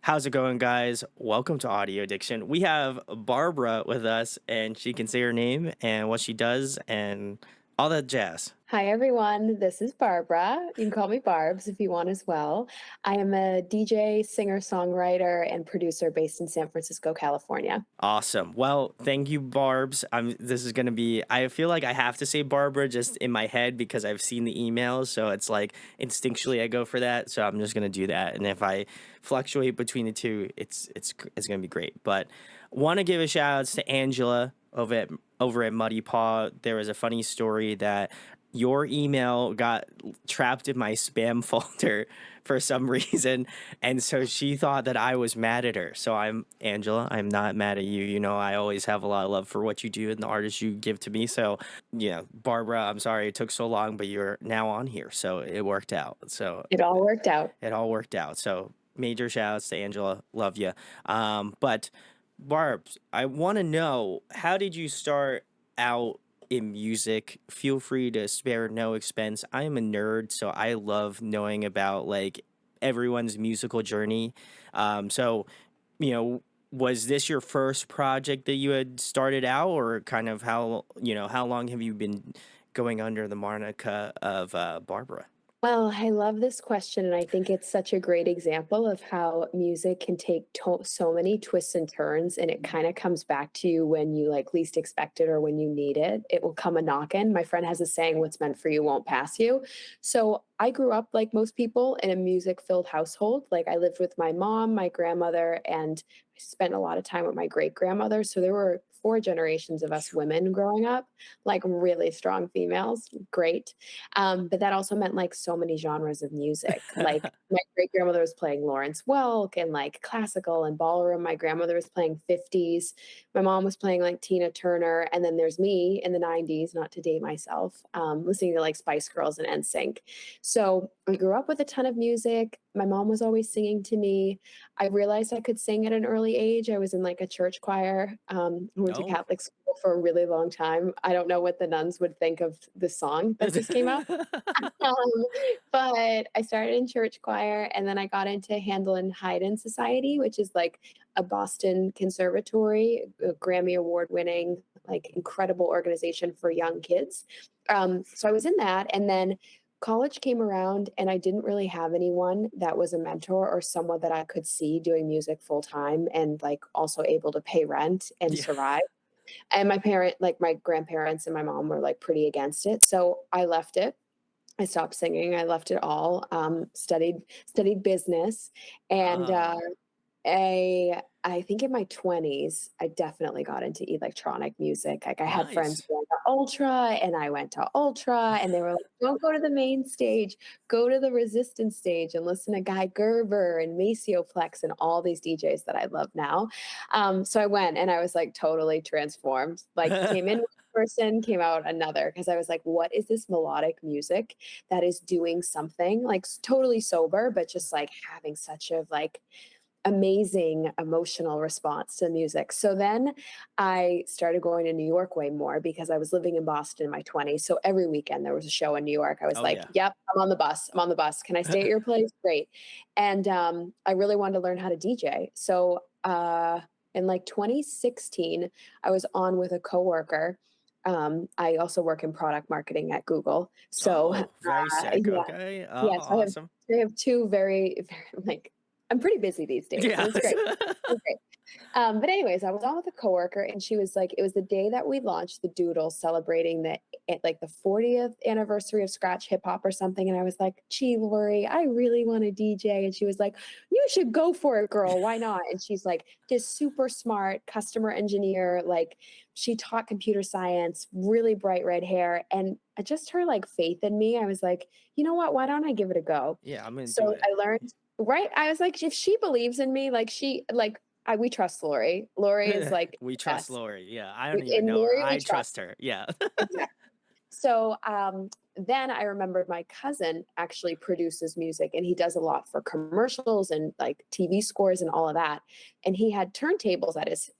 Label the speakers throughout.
Speaker 1: How's it going, guys? Welcome to Audio Addiction. We have Barbara with us, and she can say her name and what she does and all that jazz.
Speaker 2: Hi, everyone. This is Barbara. You can call me Barb's if you want as well. I am a DJ, singer, songwriter, and producer based in San Francisco, California.
Speaker 1: Awesome. Well, thank you, Barb's. This is gonna be. I feel like I have to say Barbara just in my head because I've seen the emails, so it's like instinctually I go for that. So I'm just gonna do that. And if I fluctuate between the two, it's gonna be great. But want to give a shout outs to Angela over at Muddy Paw. There was a funny story that your email got trapped in my spam folder for some reason, and so she thought that I was mad at her. So I'm Angela, I'm not mad at you. You know, I always have a lot of love for what you do and the artists you give to me. So, Barbara, I'm sorry it took so long, but you're now on here, so it worked out. So
Speaker 2: It all worked out.
Speaker 1: it all worked out. So major shout outs to Angela, love you. But Barb's, I want to know, how did you start out in music? Feel free to spare no expense. I am a nerd, so I love knowing about like everyone's musical journey. So, you know, was this your first project that you had started out, or kind of how long have you been going under the moniker of Barbara?
Speaker 2: Well, I love this question, and I think it's such a great example of how music can take so many twists and turns, and it kind of comes back to you when you like least expect it or when you need it. It will come a knockin'. My friend has a saying, "What's meant for you won't pass you." So I grew up like most people in a music-filled household. Like I lived with my mom, my grandmother, and I spent a lot of time with my great grandmother. So there were four generations of us women growing up, like really strong females. Great. But that also meant like so many genres of music. Like my great grandmother was playing Lawrence Welk and like classical and ballroom. My grandmother was playing 50s. My mom was playing like Tina Turner. And then there's me in the 90s, not to date myself, listening to like Spice Girls and NSYNC. So I grew up with a ton of music. My mom was always singing to me. I realized I could sing at an early age. I was in like a church choir. I went to
Speaker 1: Oh.
Speaker 2: Catholic school for a really long time. I don't know what the nuns would think of the song that just came out. Um, but I started in church choir, and then I got into Handel and Haydn Society, which is like a Boston conservatory, a Grammy award winning, like incredible organization for young kids. So I was in that, and then college came around, and I didn't really have anyone that was a mentor or someone that I could see doing music full time and like also able to pay rent and
Speaker 1: Yeah.
Speaker 2: survive. And like my grandparents and my mom were like pretty against it. So I left it. I stopped singing. I left it all. Studied business, and
Speaker 1: Ah,
Speaker 2: I think in my 20s, I definitely got into electronic music. Like I had friends
Speaker 1: nice.
Speaker 2: who went to Ultra, and I went to Ultra, and they were like, "Don't go to the main stage. Go to the resistance stage and listen to Guy Gerber and Maceo Plex and all these DJs that I love now." So I went, and I was like totally transformed. Like came in one person, came out another, because I was like, "What is this melodic music that is doing something like totally sober, but just like having such a like amazing emotional response to music?" So then I started going to New York way more because I was living in Boston in my 20s. So every weekend there was a show in New York. I was
Speaker 1: Oh
Speaker 2: like,
Speaker 1: yeah.
Speaker 2: "Yep, I'm on the bus. I'm on the bus. Can I stay at your place?" Great. And I really wanted to learn how to DJ. So in like 2016, I was on with a coworker. I also work in product marketing at Google. So
Speaker 1: Oh, very sick.
Speaker 2: yeah,
Speaker 1: Okay. Oh,
Speaker 2: yeah. So
Speaker 1: awesome.
Speaker 2: I have two very like I'm pretty busy these days,
Speaker 1: Yeah.
Speaker 2: and it's great. It's great. But anyways, I was on with a coworker, and she was like, it was the day that we launched the Doodle, celebrating like the 40th anniversary of Scratch Hip Hop or something. And I was like, "Gee, Lori, I really want to DJ." And she was like, "You should go for it, girl. Why not?" And she's like, just super smart customer engineer. Like she taught computer science, really bright red hair, and just her like faith in me. I was like, you know what? Why don't I give it a go?
Speaker 1: Yeah, I'm gonna do
Speaker 2: So
Speaker 1: it.
Speaker 2: I learned. Right? I was like, if she believes in me, we trust Lori. Lori is like
Speaker 1: We
Speaker 2: the
Speaker 1: trust
Speaker 2: best.
Speaker 1: Lori. Yeah, I don't
Speaker 2: We
Speaker 1: even
Speaker 2: in
Speaker 1: know her.
Speaker 2: Lori, we
Speaker 1: I
Speaker 2: trust.
Speaker 1: trust her. Yeah.
Speaker 2: Exactly. So, then I remembered my cousin actually produces music, and he does a lot for commercials and, like, TV scores and all of that, and he had turntables at his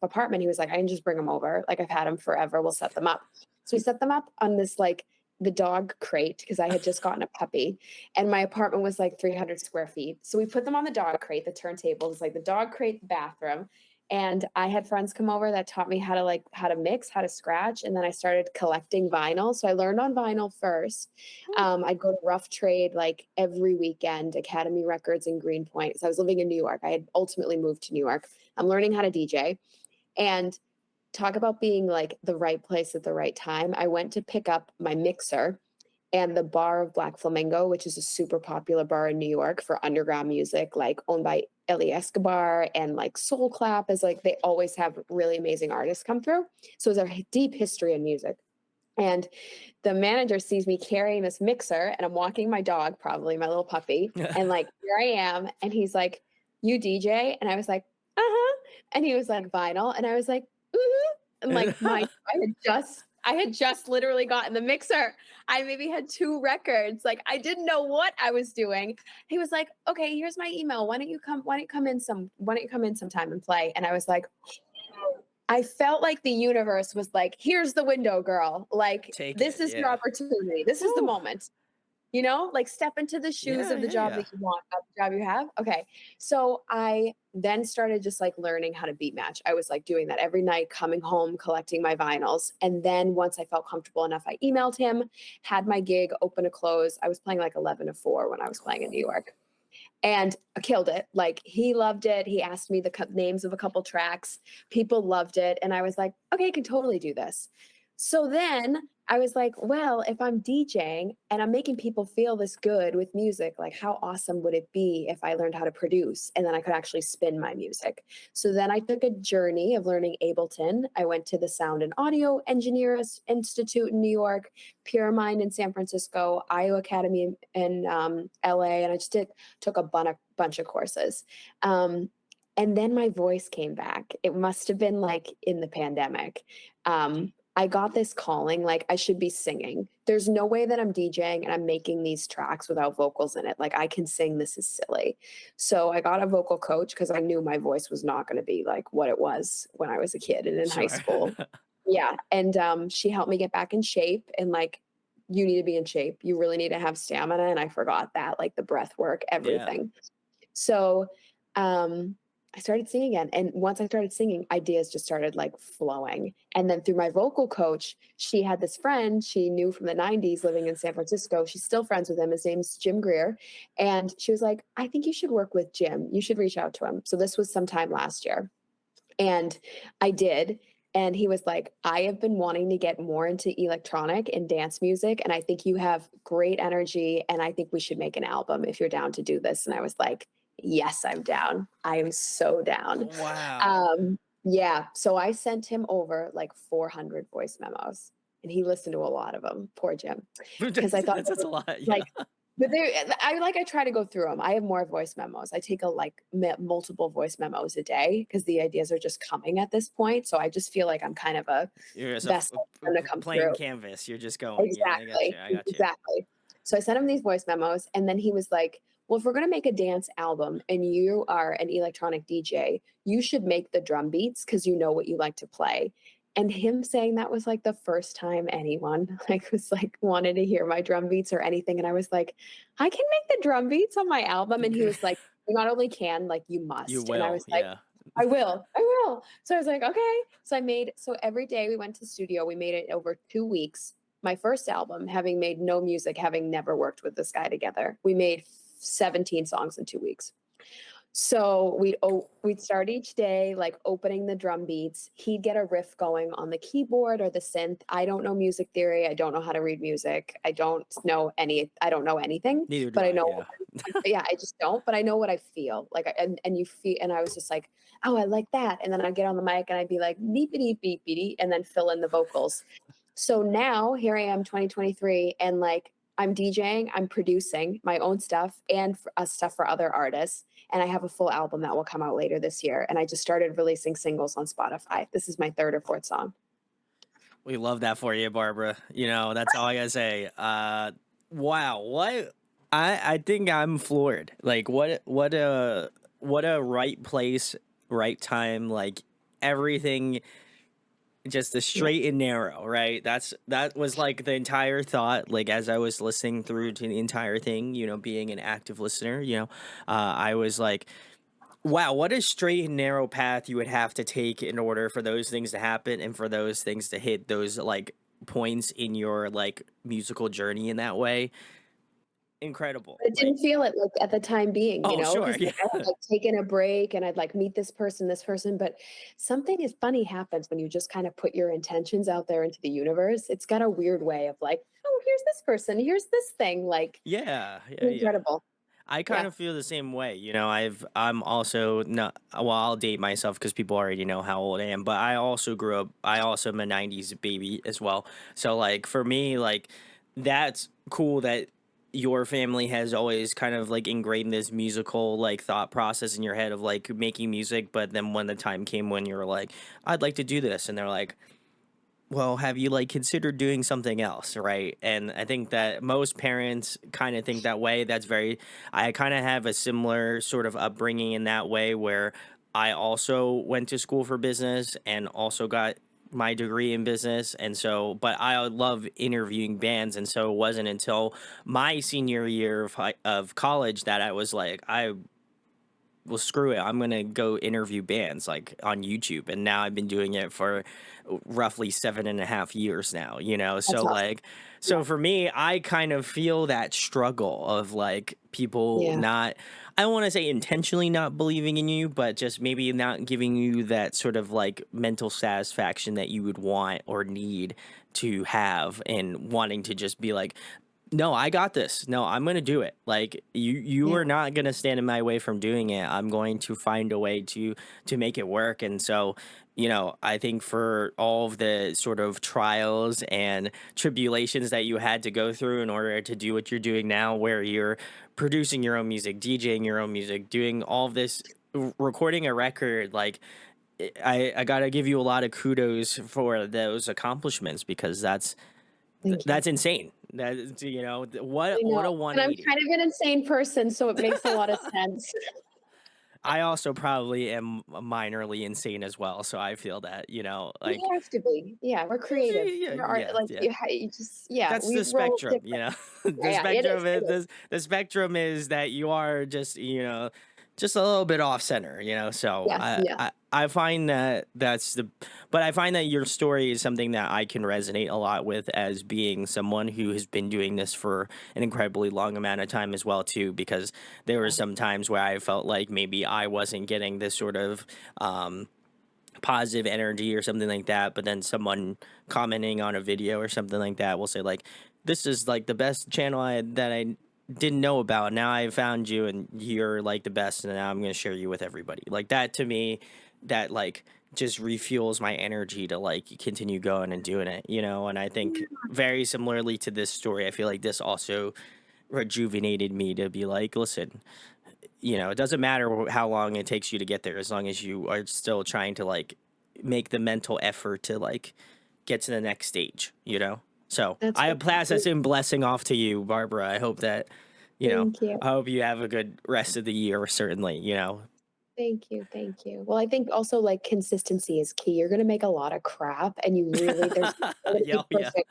Speaker 2: apartment. He was like, "I can just bring them over, like, I've had them forever, we'll set them up." So we set them up on this, like, the dog crate because I had just gotten a puppy, and my apartment was like 300 square feet. So we put them on the dog crate, the turntable is like the dog crate, the bathroom. And I had friends come over that taught me how to mix, how to scratch, and then I started collecting vinyl. So I learned on vinyl first. I'd go to Rough Trade like every weekend, Academy Records in Greenpoint. So I was living in New York. I had ultimately moved to New York. I'm learning how to DJ. And talk about being like the right place at the right time. I went to pick up my mixer and the bar of Black Flamingo, which is a super popular bar in New York for underground music, like owned by Eli Escobar and like Soul Clap is like they always have really amazing artists come through. So it's a deep history in music. And the manager sees me carrying this mixer and I'm walking my dog, probably my little puppy, and like here I am, and he's like, "You DJ?" And I was like, "Uh-huh." And he was like, "Vinyl?" And I was like, "Mhm." And like I had just literally gotten the mixer. I maybe had 2 records. Like I didn't know what I was doing. He was like, "Okay, here's my email. Why don't you come in sometime and play?" And I was like, I felt like the universe was like, "Here's the window, girl. Like,
Speaker 1: Take
Speaker 2: this
Speaker 1: it.
Speaker 2: is your
Speaker 1: Yeah.
Speaker 2: opportunity. This is the
Speaker 1: Whew.
Speaker 2: moment." You know, like step into the shoes
Speaker 1: Yeah,
Speaker 2: of the
Speaker 1: yeah,
Speaker 2: job
Speaker 1: yeah.
Speaker 2: that you want, of the job you have. Okay. So I then started just like learning how to beat match. I was like doing that every night, coming home, collecting my vinyls. And then once I felt comfortable enough, I emailed him, had my gig open to close. I was playing like 11 to 4 when I was playing in New York and I killed it. Like he loved it. He asked me the names of a couple tracks. People loved it. And I was like, okay, I can totally do this. So then I was like, well, if I'm DJing and I'm making people feel this good with music, like how awesome would it be if I learned how to produce and then I could actually spin my music? So then I took a journey of learning Ableton. I went to the Sound and Audio Engineers Institute in New York, Pure Mind in San Francisco, IO Academy in LA, and I just took a bunch of courses. And then my voice came back. It must have been like in the pandemic. I got this calling, like I should be singing. There's no way that I'm DJing and I'm making these tracks without vocals in it. Like I can sing, this is silly. So I got a vocal coach because I knew my voice was not going to be like what it was when I was a kid and in high
Speaker 1: Sure.
Speaker 2: school. Yeah. And she helped me get back in shape and like, you need to be in shape. You really need to have stamina. And I forgot that, like the breath work,
Speaker 1: Yeah.
Speaker 2: everything. So, um, I started singing again, and once I started singing, ideas just started, like, flowing, and then through my vocal coach, she had this friend she knew from the '90s living in San Francisco, she's still friends with him, his name's Jim Greer, and she was like, "I think you should work with Jim, you should reach out to him." So this was sometime last year, and I did, and he was like, "I have been wanting to get more into electronic and dance music, and I think you have great energy, and I think we should make an album if you're down to do this." And I was like, "Yes, I'm down. I am so down."
Speaker 1: Wow.
Speaker 2: Yeah, so I sent him over like 400 voice memos, and he listened to a lot of them. Poor Jim, because I thought
Speaker 1: That's a lot. Yeah.
Speaker 2: like but I try to go through them. I have more voice memos. I take a like multiple voice memos a day because the ideas are just coming at this point. So I just feel like I'm kind of a
Speaker 1: You're just
Speaker 2: vessel for them to come
Speaker 1: plain
Speaker 2: through.
Speaker 1: canvas. You're just going. Yeah, I got you.
Speaker 2: Exactly,
Speaker 1: I got you.
Speaker 2: exactly. So I sent him these voice memos, and then he was like, "Well, if we're gonna make a dance album and you are an electronic DJ, you should make the drum beats because you know what you like to play." And him saying that was like the first time anyone like was like wanted to hear my drum beats or anything. And I was like, I can make the drum beats on my album. And he was like, you not only can, like you
Speaker 1: You
Speaker 2: must. And I
Speaker 1: will.
Speaker 2: was like,
Speaker 1: Yeah.
Speaker 2: I will. So I was like, okay. So every day we went to studio, we made it over 2 weeks. My first album, having made no music, having never worked with this guy together, we made 17 songs in 2 weeks. So we'd start each day like opening the drum beats. He'd get a riff going on the keyboard or the synth. I don't know music theory. I don't know how to read music. I don't know anything,
Speaker 1: Neither
Speaker 2: but
Speaker 1: do
Speaker 2: I
Speaker 1: I.
Speaker 2: know
Speaker 1: Yeah.
Speaker 2: yeah, I just don't, but I know what I feel. Like and you feel and I was just like, "Oh, I like that." And then I'd get on the mic and I'd be like, "Beep beep beep," and then fill in the vocals. So now here I am 2023 and like I'm DJing, I'm producing my own stuff and stuff for other artists. And I have a full album that will come out later this year. And I just started releasing singles on Spotify. This is my third or fourth song.
Speaker 1: We love that for you, Barbara. You know, that's all I gotta say. Wow, what I think I'm floored. Like what a right place, right time, like everything just the
Speaker 2: Yeah.
Speaker 1: straight and narrow, right? That was like the entire thought. Like as I was listening through to the entire thing, being an active listener, I was like, wow, what a straight and narrow path you would have to take in order for those things to happen and for those things to hit those like points in your like musical journey in that way. Incredible.
Speaker 2: I
Speaker 1: Like,
Speaker 2: didn't feel it, like, at the time being,
Speaker 1: oh, sure.
Speaker 2: 'cause, like, I had,
Speaker 1: Yeah.
Speaker 2: like, taken a break and I'd, like, meet this person, but something is funny happens when you just kinda put your intentions out there into the universe. It's got a weird way of, like, "Oh, here's this person, here's this thing," like,
Speaker 1: Yeah. Yeah. Yeah.
Speaker 2: incredible.
Speaker 1: I kind
Speaker 2: Yeah.
Speaker 1: of feel the same way. I'm also not, well, I'll date myself because people already know how old I am, but I also grew up, I also am a 90s baby as well. So, like, for me, like, that's cool that your family has always kind of like ingrained this musical like thought process in your head of like making music. But then when the time came when you were like, I'd like to do this, and they're like, well, have you like considered doing something else, right? And I think that most parents kind of think that way. I kind of have a similar sort of upbringing in that way where I also went to school for business and also got my degree in business. And so, but I love interviewing bands. And so it wasn't until my senior year of college that I was like, well, screw it. I'm gonna go interview bands like on YouTube, and now I've been doing it for roughly 7.5 years now.
Speaker 2: That's
Speaker 1: So
Speaker 2: awesome.
Speaker 1: like,
Speaker 2: Yeah.
Speaker 1: so for me, I kind of feel that struggle of like people
Speaker 2: Yeah.
Speaker 1: not, I don't want to say intentionally not believing in you, but just maybe not giving you that sort of like mental satisfaction that you would want or need to have, and wanting to just be like, no, I got this. No, I'm gonna do it. Like you
Speaker 2: Yeah.
Speaker 1: are not gonna stand in my way from doing it. I'm going to find a way to make it work. And so, I think for all of the sort of trials and tribulations that you had to go through in order to do what you're doing now, where you're producing your own music, DJing your own music, doing all of this, recording a record, like I gotta give you a lot of kudos for those accomplishments because
Speaker 2: Thank you.
Speaker 1: that's insane. What
Speaker 2: I
Speaker 1: what
Speaker 2: know,
Speaker 1: a
Speaker 2: and I'm
Speaker 1: 180.
Speaker 2: kind of an insane person, so it makes a lot of sense.
Speaker 1: I also probably am minorly insane as well, so I feel that, like
Speaker 2: We have to be. Yeah, we're creative.
Speaker 1: yeah,
Speaker 2: We're art
Speaker 1: yeah,
Speaker 2: like,
Speaker 1: yeah.
Speaker 2: you just yeah,
Speaker 1: That's
Speaker 2: we
Speaker 1: the
Speaker 2: roll
Speaker 1: spectrum,
Speaker 2: different.
Speaker 1: The
Speaker 2: Yeah, yeah, it is,
Speaker 1: spectrum is
Speaker 2: it is.
Speaker 1: the spectrum is that you are just, just a little bit off center, so
Speaker 2: Yeah, yeah.
Speaker 1: I find that but I find that your story is something that I can resonate a lot with as being someone who has been doing this for an incredibly long amount of time as well too, because there were
Speaker 2: Yeah.
Speaker 1: some times where I felt like maybe I wasn't getting this sort of positive energy or something like that, but then someone commenting on a video or something like that will say like, this is like the best channel that I didn't know about. Now I found you and you're like the best, and now I'm going to share you with everybody. Like that to me, that like just refuels my energy to like continue going and doing it, and I think very similarly to this story, I feel like this also rejuvenated me to be like, listen, it doesn't matter how long it takes you to get there, as long as you are still trying to like make the mental effort to like get to the next stage. So
Speaker 2: That's
Speaker 1: I
Speaker 2: what
Speaker 1: pass this in blessing off to you, Barbara. I hope that,
Speaker 2: thank you.
Speaker 1: I hope you have a good rest of the year, certainly.
Speaker 2: Thank you, thank you. Well, I think also, like, consistency is key. You're gonna make a lot of crap, and you really there's nobody
Speaker 1: Yeah, yeah.
Speaker 2: perfect.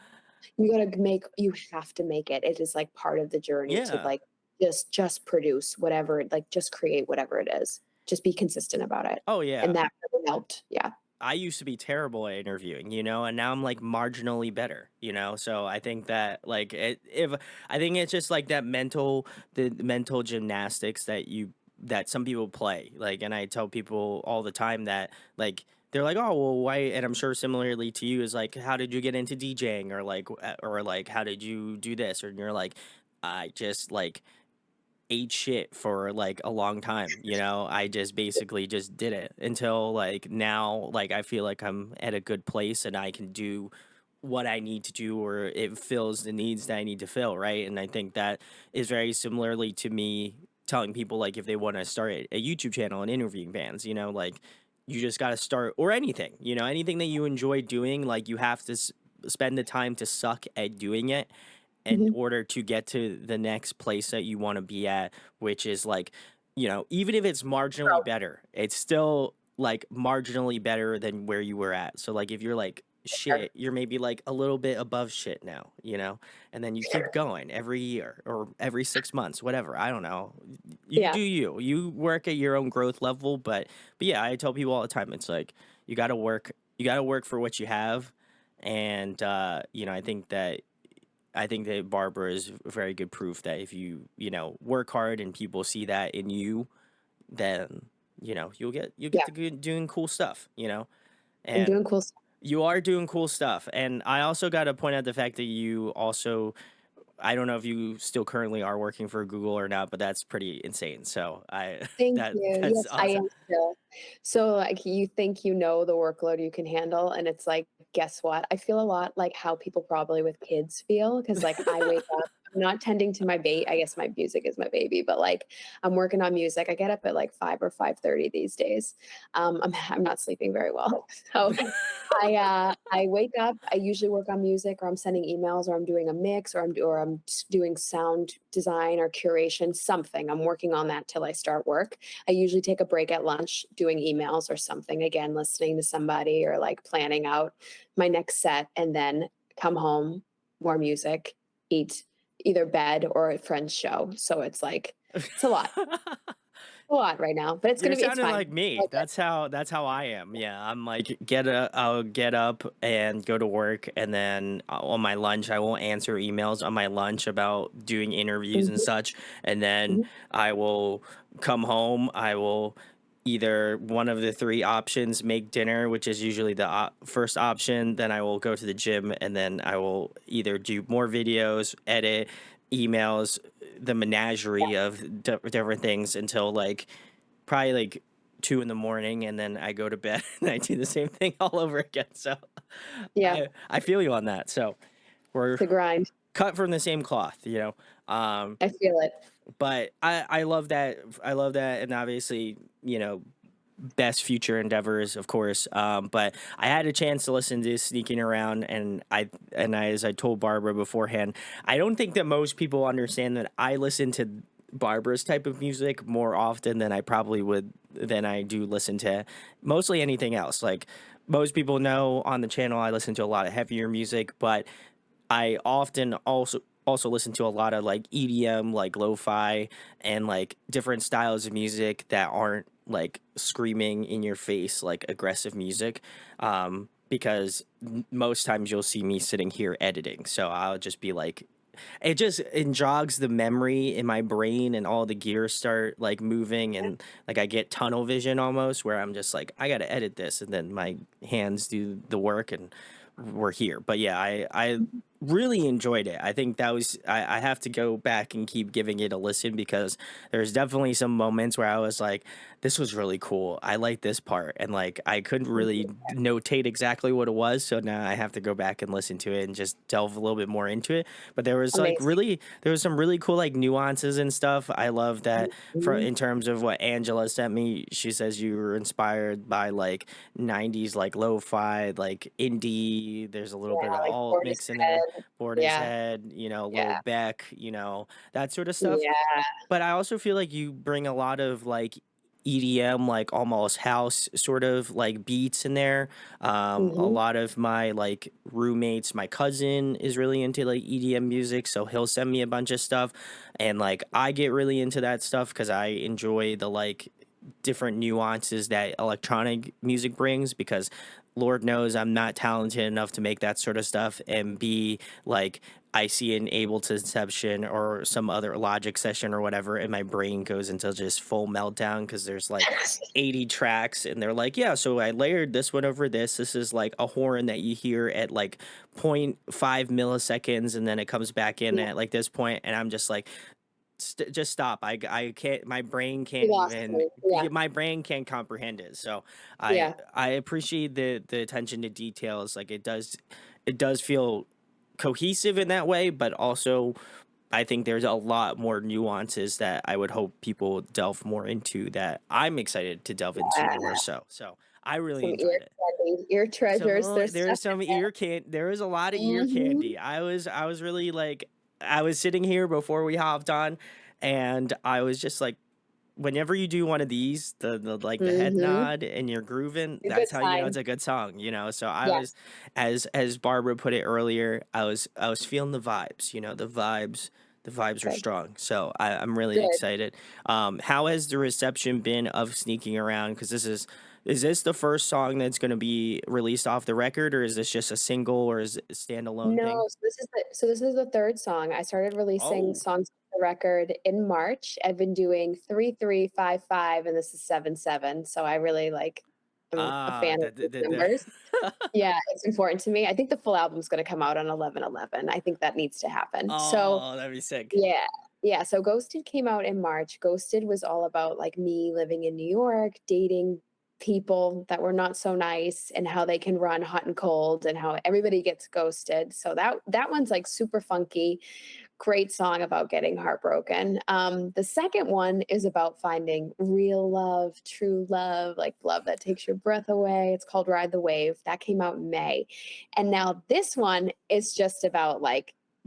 Speaker 2: You have to make it. It is, like, part of the journey to,
Speaker 1: Yeah.
Speaker 2: like, just produce whatever like, just create whatever it is. Just be consistent about it,
Speaker 1: Oh
Speaker 2: and
Speaker 1: yeah.
Speaker 2: that really helped. Yeah.
Speaker 1: I used to be terrible at interviewing, and now I'm like marginally better. So I think that like if I think it's just like the mental gymnastics that some people play. Like, and I tell people all the time that like they're like, oh well, why? And I'm sure similarly to you is like, how did you get into DJing, or like how did you do this? Or you're like, I just like ate shit for like a long time. I just basically just did it until like now, like I feel like I'm at a good place and I can do what I need to do, or it fills the needs that I need to fill, right? And I think that is very similarly to me telling people like if they want to start a YouTube channel and interviewing bands, like you just got to start, or anything that you enjoy doing, like you have to spend the time to suck at doing it in
Speaker 2: Mhm.
Speaker 1: order to get to the next place that you want to be at, which is like, even if it's marginally
Speaker 2: Growth.
Speaker 1: better, it's still like marginally better than where you were at. So like if you're like
Speaker 2: Sure.
Speaker 1: shit, you're maybe like a little bit above shit now, you know? And then you keep going every year or every 6 months, whatever. I don't know. You
Speaker 2: Yeah.
Speaker 1: do you. You work at your own growth level, but yeah, I tell people all the time it's like you got to work for what you have. And you know, I think that Barbara is very good proof that if you, you know, work hard and people see that in you, then you know you'll get
Speaker 2: Yeah.
Speaker 1: to doing cool stuff, you know,
Speaker 2: I'm
Speaker 1: and
Speaker 2: doing cool stuff.
Speaker 1: you are doing cool stuff. And I also got to point out the fact that you also, I don't know if you still currently are working for Google or not, but that's pretty insane. So I
Speaker 2: Thank
Speaker 1: that
Speaker 2: you.
Speaker 1: that's
Speaker 2: Yes, I
Speaker 1: awesome.
Speaker 2: am still. So, like, you think you know the workload you can handle, and it's like, guess what? I feel a lot like how people probably with kids feel, because like, I wake up, I'm not tending to my I guess my music is my baby, but, like, I'm working on music. I get up at, like, 5 or 5:30 these days. I'm not sleeping very well. So, I wake up, I usually work on music, or I'm sending emails, or I'm doing a mix, or I'm doing sound design or curation, something. I'm working on that till I start work. I usually take a break at lunch doing emails or something, again, listening to somebody or like planning out my next set, and then come home, more music, eat, either bed or a friend's show. So it's like, it's a lot right now, but
Speaker 1: You're
Speaker 2: it's
Speaker 1: sounding
Speaker 2: fine.
Speaker 1: like me.
Speaker 2: All good.
Speaker 1: That's how I am. Yeah, I'm like I'll get up and go to work, and then on my lunch I won't answer emails on my lunch about doing interviews and
Speaker 2: Mhm,
Speaker 1: such, and then
Speaker 2: mhm.
Speaker 1: I will come home. I will either one of the three options make dinner, which is usually the first option. Then I will go to the gym, and then I will either do more videos, edit emails, the menagerie of different things until like probably like 2 in the morning, and then I go to bed and I do the same thing all over again. So
Speaker 2: Yeah,
Speaker 1: I feel you on that. So we're
Speaker 2: it's a grind.
Speaker 1: cut from the same cloth, you know. Um,
Speaker 2: I feel it.
Speaker 1: but I love that. I love that, and obviously, you know, best future endeavors, of course. But I had a chance to listen to Sneaking Around, and as I told Barbara beforehand, I don't think that most people understand that I listen to Barbara's type of music more often than I probably would than I do listen to mostly anything else. Like most people know on the channel, I listen to a lot of heavier music, but I often also listen to a lot of like EDM, like lo-fi, and like different styles of music that aren't like screaming in your face like aggressive music. Because most times you'll see me sitting here editing, so I'll just be like, it jogs the memory in my brain, and all the gears start like moving, and like I get tunnel vision almost, where I'm just like, I gotta edit this, and then my hands do the work, and we're here. But yeah, I really enjoyed it. I think that was I have to go back and keep giving it a listen, because there's definitely some moments where I was like, this was really cool. I like this part, and like I couldn't really notate exactly what it was, so now I have to go back and listen to it and just delve a little bit more into it. But
Speaker 2: Amazing.
Speaker 1: there was some really cool like nuances and stuff. I love that for
Speaker 2: Mhm.
Speaker 1: in terms of what Angela sent me. She says you were inspired by like 90s like lo-fi, like indie. There's a little bit
Speaker 2: Yeah,
Speaker 1: of
Speaker 2: like
Speaker 1: alt mix in there.
Speaker 2: Portishead. Yeah,
Speaker 1: Portishead, you know, Lil
Speaker 2: yeah,
Speaker 1: Beck, you know, that sort of stuff.
Speaker 2: yeah.
Speaker 1: But I also feel like you bring a lot of like EDM, like almost house sort of like beats in there. A
Speaker 2: Mhm.
Speaker 1: lot of my like roommates, my cousin is really into like EDM music, so he'll send me a bunch of stuff, and like I get really into that stuff because I enjoy the like different nuances that electronic music brings, because Lord knows I'm not talented enough to make that sort of stuff and be like I see an Ableton or some other Logic session or whatever, and my brain goes into just full meltdown because there's like 80 tracks, and they're like, yeah, so I layered this one over this. This is like a horn that you hear at like 0.5 milliseconds, and then it comes back in
Speaker 2: Yeah,
Speaker 1: at like this point, and I'm just like, just stop. I can't,
Speaker 2: you lost me. Yeah,
Speaker 1: my brain can't comprehend it. So
Speaker 2: yeah.
Speaker 1: I appreciate the attention to details. Like it does feel cohesive in that way, but also I think there's a lot more nuances that I would hope people delve more into, that I'm excited to delve into more.
Speaker 2: Yeah,
Speaker 1: So I really
Speaker 2: some
Speaker 1: enjoyed it.
Speaker 2: ear treasures, there's
Speaker 1: There is
Speaker 2: stuff
Speaker 1: some ear can there is a lot of
Speaker 2: in
Speaker 1: ear
Speaker 2: there. Mhm.
Speaker 1: candy. I was really like, I was sitting here before we hopped on, and I was just like, whenever you do one of these, the head
Speaker 2: Mhm.
Speaker 1: nod and you're grooving,
Speaker 2: A good
Speaker 1: that's how you know
Speaker 2: sign.
Speaker 1: it's a good song, you know? So I was,
Speaker 2: Yes,
Speaker 1: as Barbara put it earlier, I was feeling the vibes, you know, the vibes are
Speaker 2: good,
Speaker 1: strong. So I'm really
Speaker 2: good.
Speaker 1: excited. How has the reception been of Sneaking Around? Because is this the first song that's gonna be released off the record, or is this just a single, or is it a standalone thing?
Speaker 2: No, so this is the 3rd song. I started releasing
Speaker 1: Oh.
Speaker 2: songs off the record in March. I've been doing 3, 3, 5, 5, and this is 7, 7, so I really, am a
Speaker 1: Ah,
Speaker 2: fan of
Speaker 1: that
Speaker 2: those
Speaker 1: the
Speaker 2: numbers. Yeah, it's important to me. I think the full album's gonna come out on 11/11. I think that needs to happen. So,
Speaker 1: Oh, that'd be sick.
Speaker 2: yeah. Yeah, so Ghosted came out in March. Ghosted was all about, me living in New York, dating people that were not so nice, and how they can run hot and cold, and how everybody gets ghosted. So that one's, super funky, great song about getting heartbroken. The second one is about finding real love, true love, like love that takes your breath away. It's called Ride the Wave. That came out in May. And now this one is just about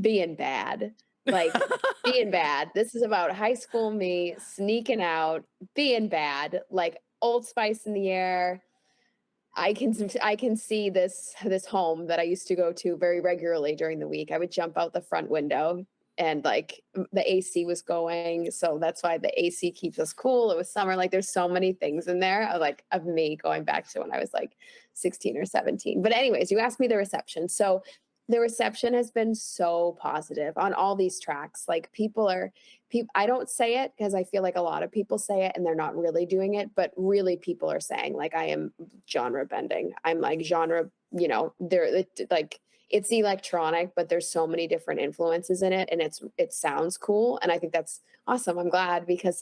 Speaker 2: being bad. Like being bad. This is about high school me sneaking out, being bad, like Old Spice in the air. I can see this home that I used to go to very regularly during the week. I would jump out the front window, and the AC was going, so that's why the AC keeps us cool. It was summer. There's so many things in there of me going back to when I was 16 or 17. But anyways, you asked me the reception. So the reception has been so positive on all these tracks. I don't say it because I feel like a lot of people say it and they're not really doing it, but really people are saying I am genre bending. I'm genre, it's electronic, but there's so many different influences in it, and it sounds cool. And I think that's awesome. I'm glad because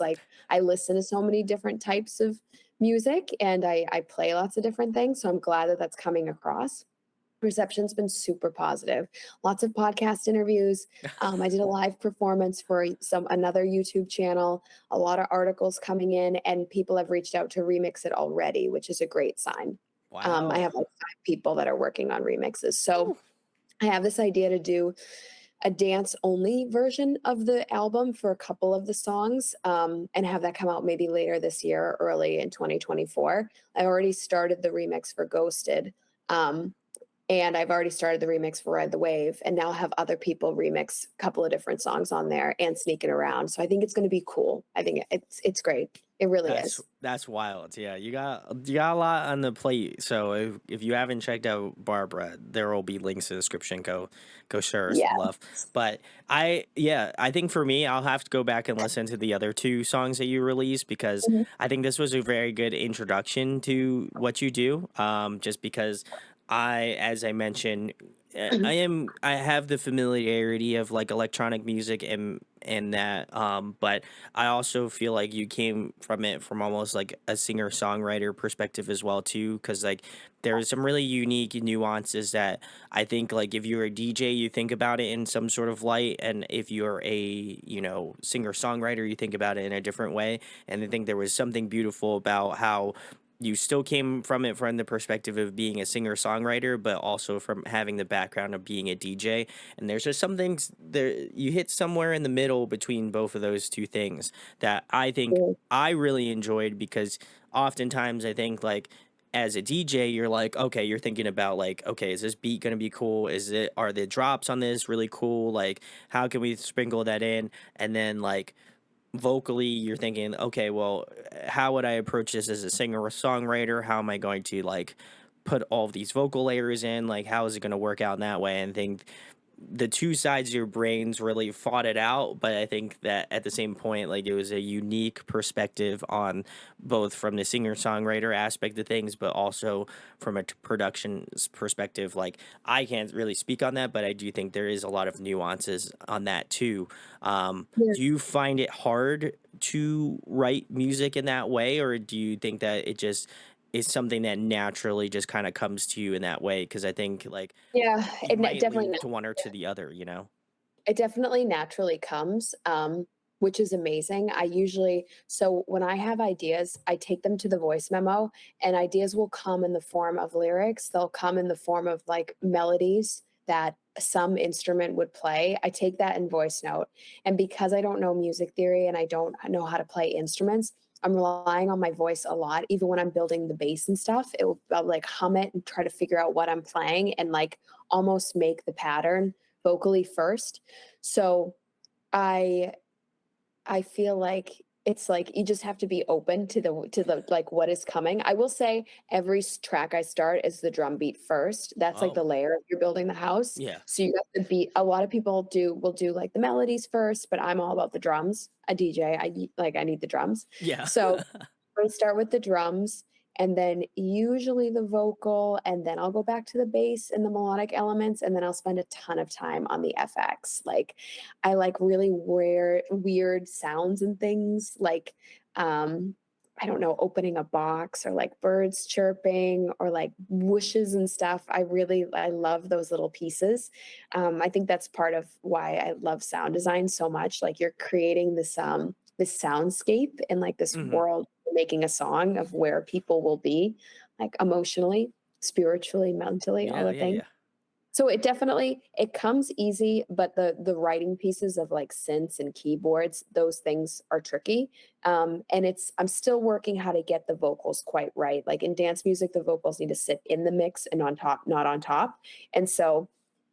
Speaker 2: I listen to so many different types of music, and I play lots of different things. So I'm glad that that's coming across. Reception's been super positive. Lots of podcast interviews. I did a live performance for another YouTube channel. A lot of articles coming in, and people have reached out to remix it already, which is a great sign. I
Speaker 1: Wow.
Speaker 2: have 5 people that are working on remixes. So
Speaker 1: Whew.
Speaker 2: I have this idea to do a dance only version of the album for a couple of the songs, and have that come out maybe later this year or early in 2024. I already started the remix for Ghosted. Um, and I've already started the remix for Ride the Wave, and now have other people remix a couple of different songs on there and Sneaking Around. So I think it's gonna be cool. I think it's great. It really
Speaker 1: That's
Speaker 2: is.
Speaker 1: that's wild. Yeah, you got a lot on the plate. So if you haven't checked out Barbara, there will be links in the description. Go show her
Speaker 2: Yeah.
Speaker 1: some love. But I think for me, I'll have to go back and listen to the other two songs that you released because
Speaker 2: Mhm.
Speaker 1: I think this was a very good introduction to what you do. Just because as I mentioned, I have the familiarity of like electronic music and that, but I also feel like you came from it from almost like a singer songwriter perspective as well too, because like there's some really unique nuances that I think like if you're a DJ, you think about it in some sort of light, and if you're a singer songwriter, you think about it in a different way. And I think there was something beautiful about how you still came from it from the perspective of being a singer songwriter, but also from having the background of being a DJ. And there's just some things there you hit somewhere in the middle between both of those two things that I think
Speaker 2: Mm,
Speaker 1: I really enjoyed because oftentimes I think like as a DJ, you're like, okay, you're thinking about like, okay, is this beat gonna be cool? Are the drops on this really cool? Like, how can we sprinkle that in? And then like vocally you're thinking, okay, well, how would I approach this as a singer or songwriter? How am I going to like put all of these vocal layers in? Like, how is it going to work out in that way? And think the two sides of your brains really fought it out, but I think that at the same point, like it was a unique perspective on both from the singer songwriter aspect of things, but also from a production perspective. Like I can't really speak on that, but I do think there is a lot of nuances on that too.
Speaker 2: yeah.
Speaker 1: Do you find it hard to write music in that way, or do you think that it just is something that naturally just kind of comes to you in that way? Because I think like
Speaker 2: Yeah,
Speaker 1: you might
Speaker 2: definitely
Speaker 1: lean to one or to the other, you know?
Speaker 2: it definitely naturally comes, which is amazing. So when I have ideas, I take them to the voice memo, and ideas will come in the form of lyrics. They'll come in the form of melodies. that some instrument would play, I take that in voice note, and because I don't know music theory and I don't know how to play instruments, I'm relying on my voice a lot, even when I'm building the bass and stuff. I'll like hum it and try to figure out what I'm playing and like almost make the pattern vocally first. So I I feel like it's like you just have to be open to the like what is coming. I will say every track I start is the drum beat first. That's like
Speaker 1: Oh,
Speaker 2: the layer if you're building the house.
Speaker 1: yeah.
Speaker 2: So you got the beat. A lot of people will do like the melodies first, but I'm all about the drums. A DJ, I need the drums.
Speaker 1: Yeah.
Speaker 2: So I start with the drums and then usually the vocal, and then I'll go back to the bass and the melodic elements, and then I'll spend a ton of time on the FX. Like, I like really weird sounds and things like, um, I don't know, opening a box or like birds chirping or like whooshes and stuff. I love those little pieces. I think that's part of why I love sound design so much. Like you're creating this soundscape and like this
Speaker 1: Mhm.
Speaker 2: world making a song of where people will be, like emotionally, spiritually, mentally, all
Speaker 1: Yeah,
Speaker 2: the
Speaker 1: yeah,
Speaker 2: things.
Speaker 1: yeah.
Speaker 2: So it definitely it comes easy, but the writing pieces of like synths and keyboards, those things are tricky. And I'm still working how to get the vocals quite right. Like in dance music, the vocals need to sit in the mix and on top, not on top. And so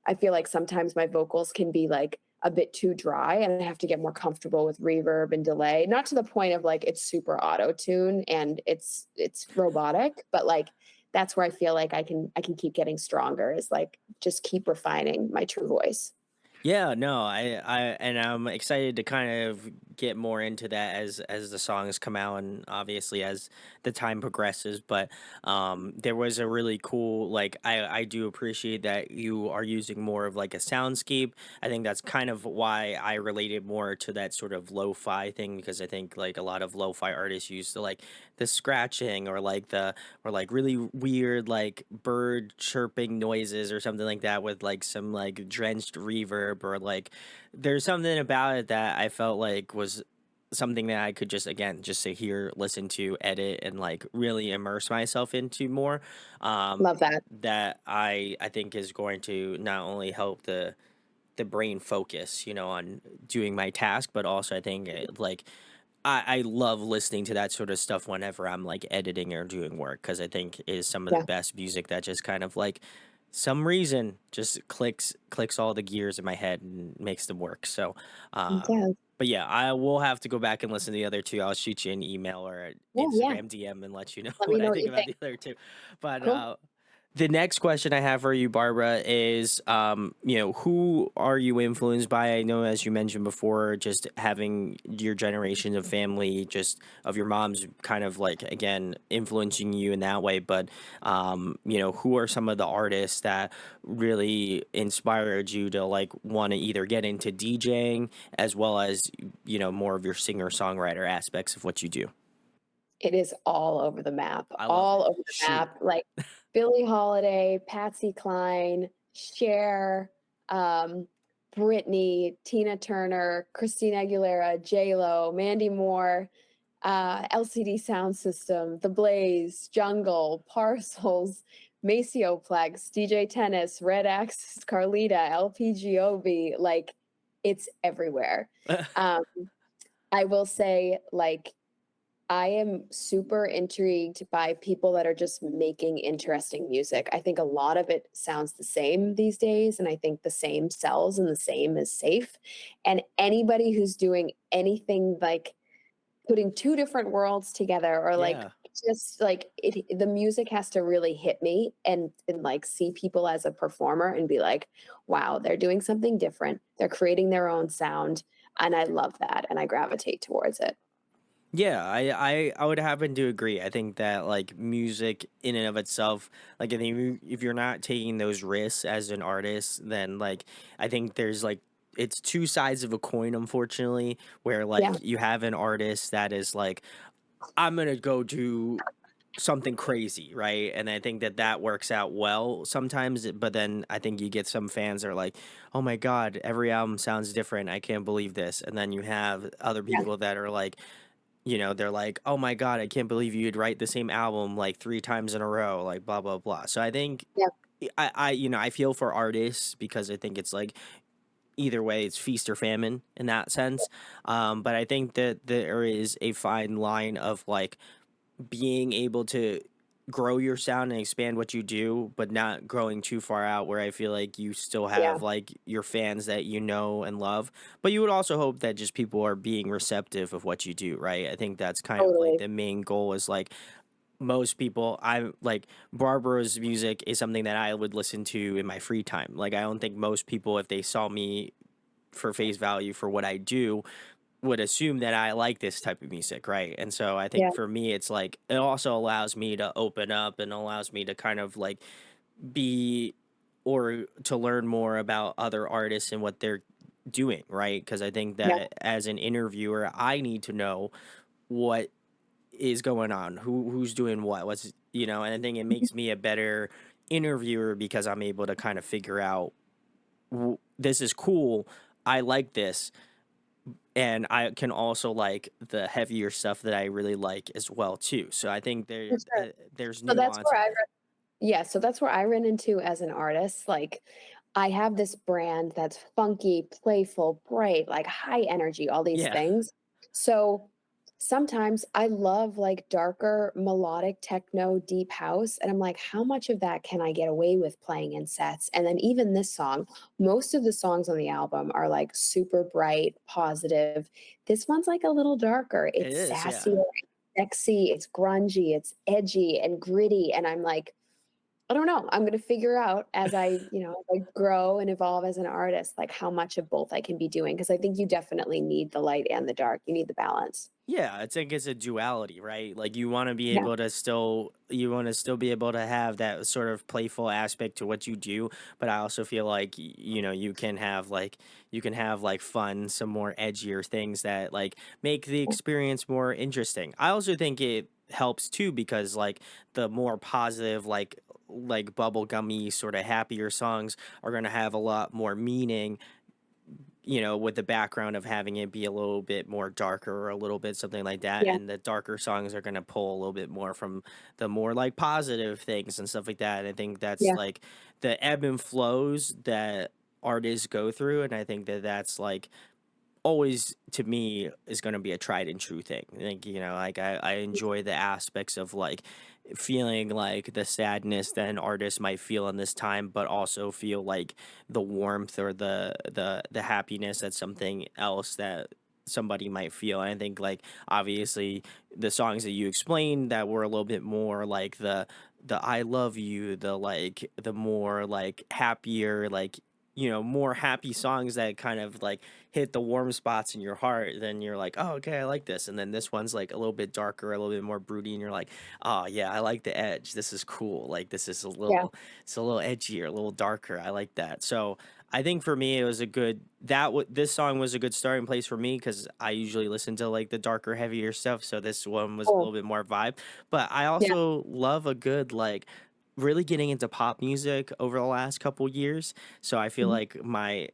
Speaker 2: I feel like sometimes my vocals can be like a bit too dry and I have to get more comfortable with reverb and delay. Not to the point of like it's super auto tune and it's robotic, but like that's where I feel like I can keep getting stronger is like just keep refining my true voice.
Speaker 1: Yeah, no, and I'm excited to kind of get more into that as the songs come out and obviously as the time progresses. But there was a really cool like I do appreciate that you are using more of like a soundscape. I think that's kind of why I related more to that sort of lo-fi thing because I think like a lot of lo-fi artists use the scratching or like really weird like bird chirping noises or something like that with like some like drenched reverb or like there's something about it that I felt like was something that I could just again just sit here, listen to, edit, and like really immerse myself into more.
Speaker 2: Love that.
Speaker 1: That I think is going to not only help the brain focus, you know, on doing my task, but also I think like I love listening to that sort of stuff whenever I'm like editing or doing work because I think is some of the
Speaker 2: Yeah,
Speaker 1: best music that just kind of like some reason just clicks all the gears in my head and makes them work. So,
Speaker 2: it
Speaker 1: um,
Speaker 2: does.
Speaker 1: but yeah, I will have to go back and listen to the other two. I'll shoot you an email or an
Speaker 2: Yeah, yeah.
Speaker 1: Instagram DM and let you know
Speaker 2: Let me
Speaker 1: what
Speaker 2: know
Speaker 1: I
Speaker 2: what
Speaker 1: think
Speaker 2: you
Speaker 1: about
Speaker 2: think.
Speaker 1: the other two. But
Speaker 2: Cool.
Speaker 1: the next question I have for you, Barbara, is you know, who are you influenced by? I know, as you mentioned before, just having your generation of family, just of your mom's kind of like, again, influencing you in that way. But, you know, who are some of the artists that really inspired you to like want to either get into DJing as well as, you know, more of your singer songwriter aspects of what you do?
Speaker 2: It is all over the map,
Speaker 1: I love
Speaker 2: all
Speaker 1: it.
Speaker 2: over the
Speaker 1: Shoot.
Speaker 2: map, like Billie Holiday, Patsy Cline, Cher, um, Britney, Tina Turner, Christina Aguilera, J Lo, Mandy Moore, LCD Sound System, The Blaze, Jungle, Parcels, Macioplex, DJ Tennis, Red Axes, Carlita, LPGOV, like, it's everywhere. Um, I will say, like, I am super intrigued by people that are just making interesting music. I think a lot of it sounds the same these days, and I think the same sells and the same is safe. And anybody who's doing anything like putting 2 different worlds together or, like,
Speaker 1: Yeah.
Speaker 2: just, like, the music has to really hit me and, like, see people as a performer and be like, "Wow, they're doing something different. They're creating their own sound," and I love that, and I gravitate towards it.
Speaker 1: Yeah, I would happen to agree. I think that like music in and of itself, like I think if you're not taking those risks as an artist, then like I think there's like it's two sides of a coin, unfortunately, where
Speaker 2: Yeah,
Speaker 1: like you have an artist that is like, I'm gonna go do something crazy, right? And I think that that works out well sometimes, but then I think you get some fans that are like, "Oh my god, every album sounds different. I can't believe this." And then you have other
Speaker 2: yeah,
Speaker 1: people that are like, you know, they're like, "Oh my god, I can't believe you'd write the same album like 3 times in a row, like blah blah blah." So I think
Speaker 2: yeah.
Speaker 1: I feel for artists because I think it's like either way, it's feast or famine in that sense. But I think that there is a fine line of like being able to grow your sound and expand what you do, but not growing too far out where I feel like you still
Speaker 2: Yeah,
Speaker 1: have like your fans that you know and love. But you would also hope that just people are being receptive of what you do, right? I think that's kind of like
Speaker 2: totally.
Speaker 1: the main goal is like most people I like Barbara's music is something that I would listen to in my free time. Like I don't think most people if they saw me for face value for what I do would assume that I like this type of music, right? And so I
Speaker 2: Yeah,
Speaker 1: think for me, it's like it also allows me to open up and allows me to kind of like be or to learn more about other artists and what they're doing, right? Because I think
Speaker 2: yeah,
Speaker 1: that as an interviewer, I need to know what is going on, who's doing what, what's and I think it
Speaker 2: mhm,
Speaker 1: makes me a better interviewer because I'm able to kind of figure out this is cool. I like this and I can also like the heavier stuff that I really like as well too. So I think
Speaker 2: for sure.
Speaker 1: there's
Speaker 2: So that's
Speaker 1: nuance
Speaker 2: where
Speaker 1: in
Speaker 2: I
Speaker 1: that.
Speaker 2: Yeah, so that's where I run into as an artist, like, I have this brand that's funky, playful, bright, like, high energy, all these
Speaker 1: Yeah,
Speaker 2: things. So, sometimes I love, like, darker melodic techno, deep house, and I'm like, "How much of that can I get away with playing in sets?" And then even this song, most of the songs on the album are, like, super bright, positive. This one's, like, a little darker.
Speaker 1: it
Speaker 2: It's
Speaker 1: is. Yeah.
Speaker 2: sassy, sexy, it's grungy, it's edgy and gritty, and I'm like, I don't know. I'm gonna figure out as I grow and evolve as an artist, like, how much of both I can be doing because I think you definitely need the light and the dark. You need the balance.
Speaker 1: Yeah, it's like it's a duality, right? Like
Speaker 2: Yeah,
Speaker 1: you want to still be able to have that sort of playful aspect to what you do, but I also feel like you can have like fun, some more edgier things that like make the experience more interesting. I also think it helps too because like the more positive like bubblegummy sort of happier songs are going to have a lot more meaning with the background of having it be a little bit more darker or a little bit something like that.
Speaker 2: yeah,
Speaker 1: And the darker songs are going to pull a little bit more from the more like positive things and stuff like that. And I think that's
Speaker 2: yeah,
Speaker 1: like the ebb and flows that artists go through. And I think that that's like always to me is going to be a tried and true thing. Like, like I enjoy the aspects of like feeling like the sadness that an artist might feel in this time, but also feel like the warmth or the happiness that's something else that somebody might feel. And I think like obviously the songs that you explained that were a little bit more like the I love you, the like the more like happier like more happy songs that kind of like hit the warm spots in your heart, then you're like, oh, okay, I like this. And then this one's like a little bit darker, a little bit more broody, and you're like, oh yeah, I like the edge. This is cool. Like this is
Speaker 2: yeah.
Speaker 1: it's a little edgier, a little darker. I like that. So I think for me, it was a good this song was a good starting place for me because I usually listen to like the darker, heavier stuff. So this one was a
Speaker 2: Cool.
Speaker 1: little bit more vibe. But I
Speaker 2: Yeah,
Speaker 1: also love a good like really getting into pop music over the last couple years, so I feel
Speaker 2: mhm.
Speaker 1: like my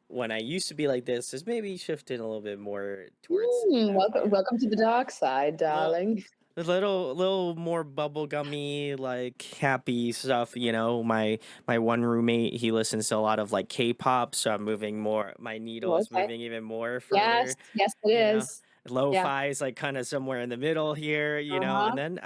Speaker 1: when I used to be like this is maybe shifting a little bit more towards,
Speaker 2: Welcome to the dark side,
Speaker 1: little
Speaker 2: darling.
Speaker 1: little more bubblegummy, like happy stuff. My one roommate, he listens to a lot of like K-pop, so I'm moving more. My needle
Speaker 2: Oh,
Speaker 1: is
Speaker 2: okay.
Speaker 1: moving even more
Speaker 2: Yes,
Speaker 1: further.
Speaker 2: yes, it
Speaker 1: You know,
Speaker 2: is. Yeah.
Speaker 1: lo-fi is like kind of somewhere in the middle here. And
Speaker 2: Uh-huh.
Speaker 1: then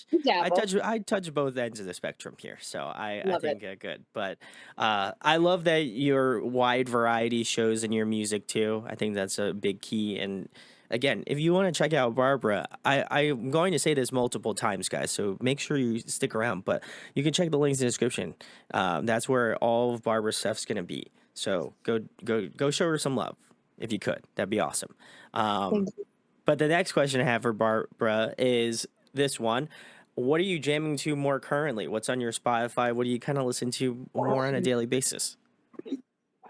Speaker 2: You dabble.
Speaker 1: I touch both ends of the spectrum here. So I
Speaker 2: Love it.
Speaker 1: think good. But I love that your wide variety shows in your music too. I think that's a big key. And again, if you want to check out Barbara, I'm going to say this multiple times, guys. So make sure you stick around. But you can check the links in the description. That's where all of Barbara's stuff's gonna be. So go show her some love if you could. That'd be awesome. Um,
Speaker 2: Thank you.
Speaker 1: but the next question I have for Barbara is this one. What are you jamming to more currently? What's on your Spotify? What do you kind of listen to more on a daily basis?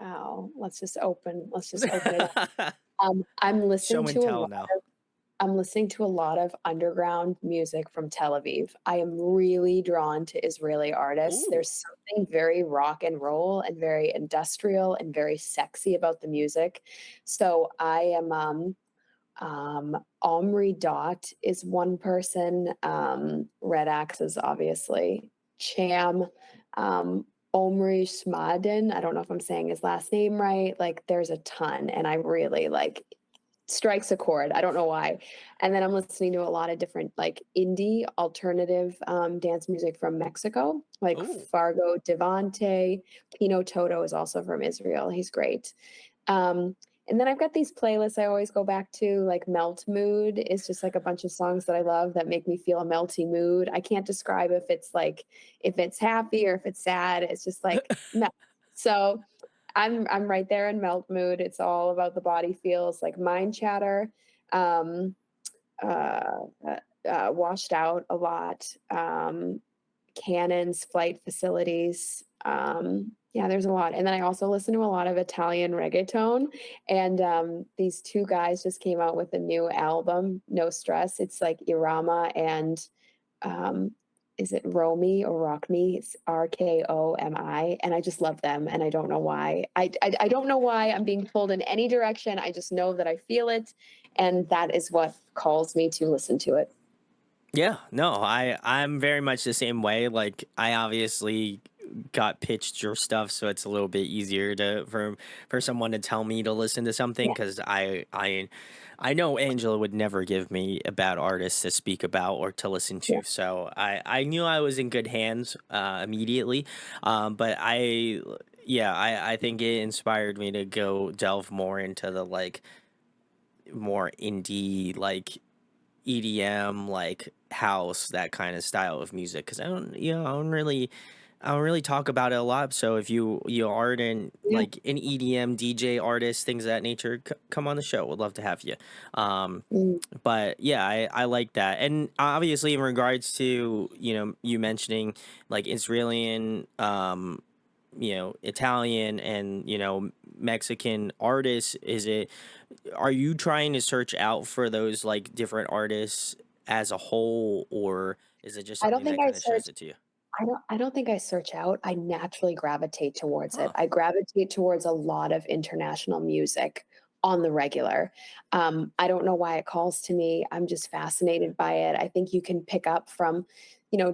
Speaker 2: Wow. Let's just open it up. I'm listening
Speaker 1: Show and
Speaker 2: to a
Speaker 1: tell
Speaker 2: lot
Speaker 1: now.
Speaker 2: I'm listening to a lot of underground music from Tel Aviv. I am really drawn to Israeli artists.
Speaker 1: Ooh.
Speaker 2: There's something very rock and roll and very industrial and very sexy about the music. So I am Omri Dot is one person. Red Axes, obviously. Cham, Omri Smaden. I don't know if I'm saying his last name right. Like, there's a ton, and I really like strikes a chord. I don't know why. And then I'm listening to a lot of different like indie alternative dance music from Mexico, like
Speaker 1: Oh,
Speaker 2: Fargo Devante. Pino Toto is also from Israel. He's great. Um, and then I've got these playlists I always go back to, like Melt Mood is just like a bunch of songs that I love that make me feel a melty mood. I can't describe if it's like if it's happy or if it's sad. It's just like so I'm right there in melt mood. It's all about the body feels like mind chatter. Um, uh, Washed out a lot. Cannons, flight facilities. Yeah, there's a lot. And then I also listen to a lot of Italian reggaeton. And these two guys just came out with a new album, No Stress. It's like Irama and um, is it Romy or Rock Me? It's Rkomi, and I just love them, and I don't know why. I don't know why I'm being pulled in any direction. I just know that I feel it, and that is what calls me to listen to it.
Speaker 1: yeah, no, I'm very much the same way. Like I obviously got pitched your stuff, so it's a little bit easier to for someone to tell me to listen to something
Speaker 2: Yeah,
Speaker 1: because I know Angela would never give me a bad artist to speak about or to listen
Speaker 2: yeah.
Speaker 1: to, so I knew I was in good hands immediately. But yeah, I think it inspired me to go delve more into the like more indie like EDM, like house, that kind of style of music. Because I don't really talk about it a lot. So if you are
Speaker 2: Yeah.
Speaker 1: like an EDM DJ artist, things of that nature, come on the show. Would love to have you. Um,
Speaker 2: Mm.
Speaker 1: but yeah, I like that. And obviously, in regards to you mentioning like Israeli, Italian and Mexican artists, are you trying to search out for those like different artists as a whole, or is it just
Speaker 2: I don't
Speaker 1: something
Speaker 2: think
Speaker 1: that
Speaker 2: I
Speaker 1: kind of
Speaker 2: search
Speaker 1: shows it to you?
Speaker 2: I don't think I search out, I naturally gravitate towards it.
Speaker 1: Huh.
Speaker 2: I gravitate towards a lot of international music on the regular. I don't know why it calls to me, I'm just fascinated by it. I think you can pick up from,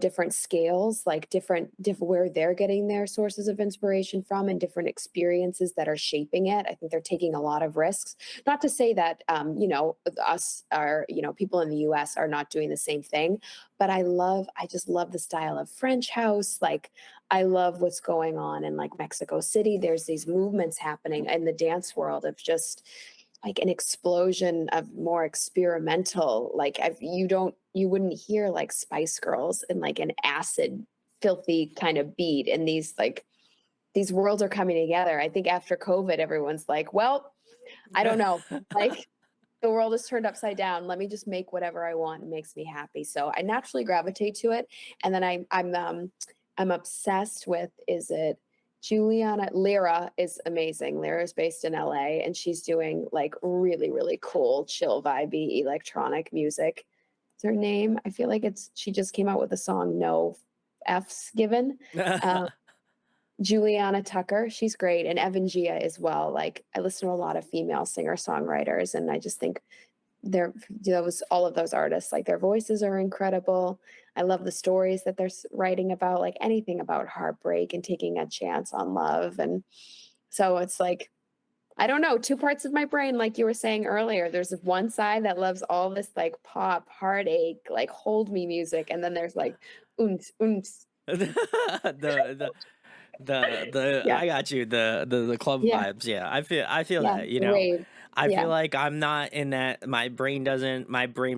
Speaker 2: different scales, like different where they're getting their sources of inspiration from and different experiences that are shaping it. I think they're taking a lot of risks. Not to say that, us are, people in the US are not doing the same thing, but I just love the style of French house. Like, I love what's going on in like Mexico City. There's these movements happening in the dance world of just like an explosion of more experimental. Like, you wouldn't hear like Spice Girls and like an acid, filthy kind of beat. And these worlds are coming together. I think after COVID, everyone's like, well, I don't know. Like, the world is turned upside down. Let me just make whatever I want. It makes me happy. So I naturally gravitate to it. And then I'm obsessed with is it Juliana Lyra is amazing. Lyra is based in LA and she's doing like really, really cool, chill vibey electronic music. Is her name? I feel like she just came out with a song No F's Given. Um, Juliana Tucker, she's great, and Evan Gia as well. Like, I listen to a lot of female singer-songwriters, and I just think they're those all of those artists, like, their voices are incredible. I love the stories that they're writing about, like, anything about heartbreak and taking a chance on love, and so it's like, I don't know, 2 parts of my brain, like you were saying earlier. There's one side that loves all this, like, pop, heartache, like, hold me music, and then there's, like, oomph, oomph.
Speaker 1: the the
Speaker 2: Yeah,
Speaker 1: I got you, the club
Speaker 2: yeah,
Speaker 1: vibes. Yeah, I feel
Speaker 2: yeah,
Speaker 1: that,
Speaker 2: the rave.
Speaker 1: I feel
Speaker 2: Yeah.
Speaker 1: like I'm not in that. My brain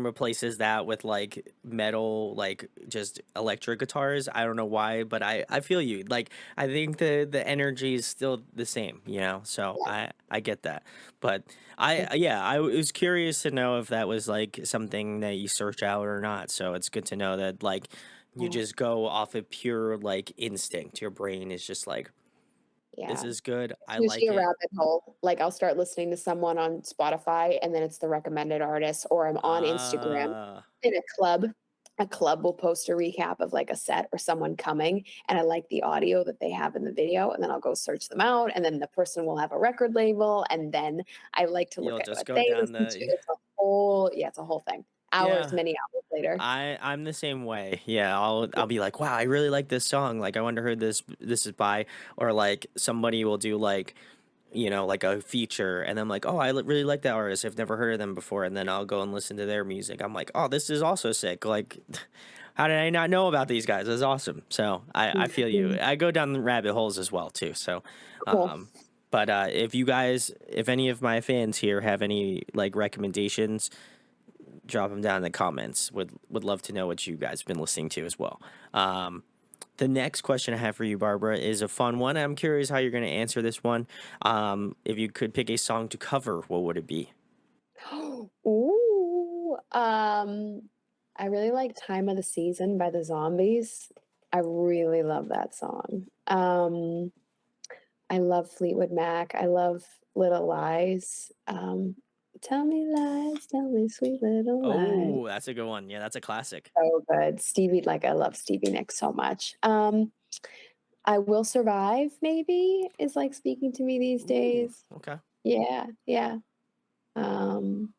Speaker 1: replaces that with like metal, like just electric guitars. I don't know why, but I feel you. Like I think the energy is still the same, so
Speaker 2: Yeah,
Speaker 1: I get that. But
Speaker 2: yeah,
Speaker 1: yeah, I was curious to know if that was like something that you search out or not. So it's good to know that like you
Speaker 2: yeah,
Speaker 1: just go off of pure like instinct. Your brain is just like, this
Speaker 2: yeah.
Speaker 1: is good.
Speaker 2: It's
Speaker 1: I
Speaker 2: usually
Speaker 1: like
Speaker 2: a
Speaker 1: it.
Speaker 2: rabbit hole. Like, I'll start listening to someone on Spotify, and then it's the recommended artist, or I'm on Instagram
Speaker 1: Ah,
Speaker 2: in a club. A club will post a recap of, like, a set or someone coming, and I like the audio that they have in the video, and then I'll go search them out, and then the person will have a record label, and then I like to look
Speaker 1: you'll
Speaker 2: at
Speaker 1: just
Speaker 2: what
Speaker 1: go
Speaker 2: they
Speaker 1: down
Speaker 2: listen to.
Speaker 1: the
Speaker 2: It's a whole thing. hours,
Speaker 1: Yeah.
Speaker 2: many hours later.
Speaker 1: I'm the same way. Yeah, I'll be like, "Wow, I really like this song. Like, I wonder who this is by." Or like somebody will do like, like a feature, and I'm like, "Oh, really like that artist. I've never heard of them before." And then I'll go and listen to their music. I'm like, "Oh, this is also sick. Like, how did I not know about these guys? That's awesome." So I feel you.
Speaker 2: Mhm.
Speaker 1: I go down the rabbit holes as well too. So,
Speaker 2: Cool.
Speaker 1: um, but if any of my fans here have any like recommendations, drop them down in the comments. Would love to know what you guys have been listening to as well. Um, the next question I have for you, Barbara, is a fun one. I'm curious how you're going to answer this one. If you could pick a song to cover, what would it be?
Speaker 2: Ooh, I really like "Time of the Season" by The Zombies. I really love that song. I love Fleetwood Mac. I love Little Lies. Tell me lies, tell me sweet little lies.
Speaker 1: Oh, that's a good one. Yeah, that's a classic.
Speaker 2: So good. I love Stevie Nicks so much. I Will Survive maybe is, like, speaking to me these
Speaker 1: Ooh,
Speaker 2: days.
Speaker 1: okay.
Speaker 2: Yeah, yeah. Um,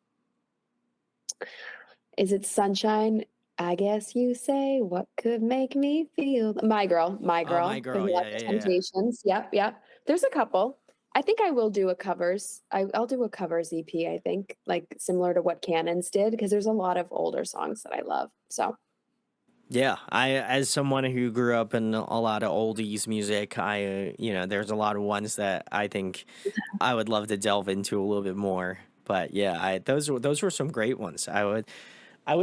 Speaker 2: is it Sunshine? I guess you say, "What could make me feel" My
Speaker 1: Oh, my
Speaker 2: Girl, there's
Speaker 1: girl.
Speaker 2: a lot
Speaker 1: Yeah, yeah,
Speaker 2: of
Speaker 1: yeah.
Speaker 2: Temptations. Yep, yep. There's a couple. I think I will do a covers. I'll do a covers EP, I think, like, similar to what Cannons did, because there's a lot of older songs that I love, so
Speaker 1: Yeah, as someone who grew up in a lot of oldies music, there's a lot of ones that I think I would love to delve into a little bit more. But yeah, those were some great ones. I would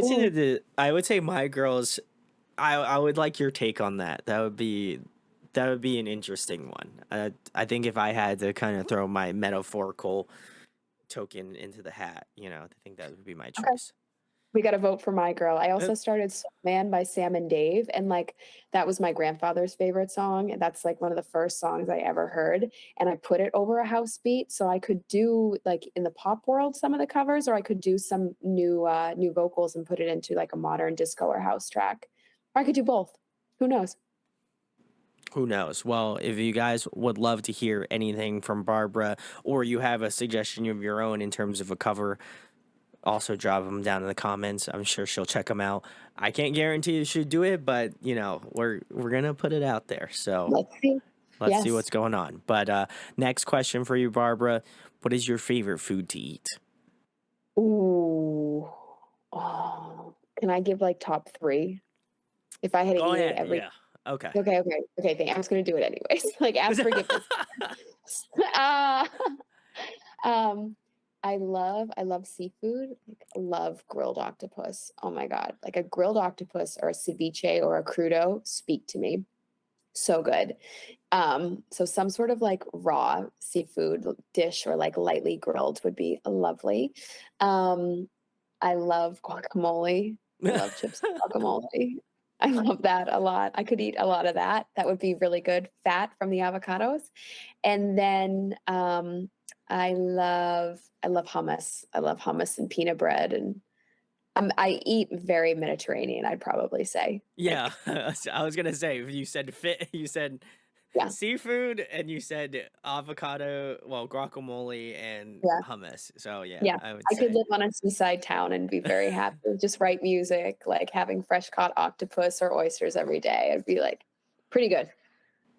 Speaker 1: say
Speaker 2: yeah.
Speaker 1: I would say My Girls. I would like your take on that. That would be an interesting one. I think if I had to kind of throw my metaphorical token into the hat, I think that would be my
Speaker 2: Okay.
Speaker 1: choice.
Speaker 2: We gotta vote for My Girl. I
Speaker 1: Uh,
Speaker 2: also started Soul Man by Sam and Dave, and, like, that was my grandfather's favorite song, and that's, like, one of the first songs I ever heard, and I put it over a house beat, so I could do, like, in the pop world, some of the covers, or I could do some new vocals and put it into, like, a modern disco or house track. Or I could do both. Who knows?
Speaker 1: Who knows? Well, if you guys would love to hear anything from Barbara, or you have a suggestion of your own in terms of a cover, also drop them down in the comments. I'm sure she'll check them out. I can't guarantee you should do it, but we're gonna put it out there. So
Speaker 2: Let's see.
Speaker 1: let's see
Speaker 2: Yes.
Speaker 1: what's going on. But next question for you, Barbara. What is your favorite food to eat?
Speaker 2: Ooh. Oh, can I give, like, top 3? If I had to
Speaker 1: Go
Speaker 2: eat it
Speaker 1: ahead.
Speaker 2: every
Speaker 1: Yeah. Okay.
Speaker 2: Okay, okay, okay, thank I was gonna do it anyways, like, ask forgiveness. Uh, um, I love seafood, like, love grilled octopus, oh my god, like, a grilled octopus or a ceviche or a crudo speak to me, so good. So some sort of, like, raw seafood dish or, like, lightly grilled would be lovely. Um, I love guacamole. I love chips and guacamole. I love that a lot. I could eat a lot of that. That would be really good fat from the avocados. And then, I love hummus. I love hummus and pita bread, and, I eat very Mediterranean, I'd probably say.
Speaker 1: Yeah,
Speaker 2: Like,
Speaker 1: I was gonna say you said
Speaker 2: yeah,
Speaker 1: seafood, and you said avocado, well, guacamole and
Speaker 2: yeah,
Speaker 1: hummus. So yeah,
Speaker 2: yeah.
Speaker 1: I would
Speaker 2: I could
Speaker 1: say
Speaker 2: live on a seaside town and be very happy with just right music, like, having fresh caught octopus or oysters every day. I'd be, like, pretty good.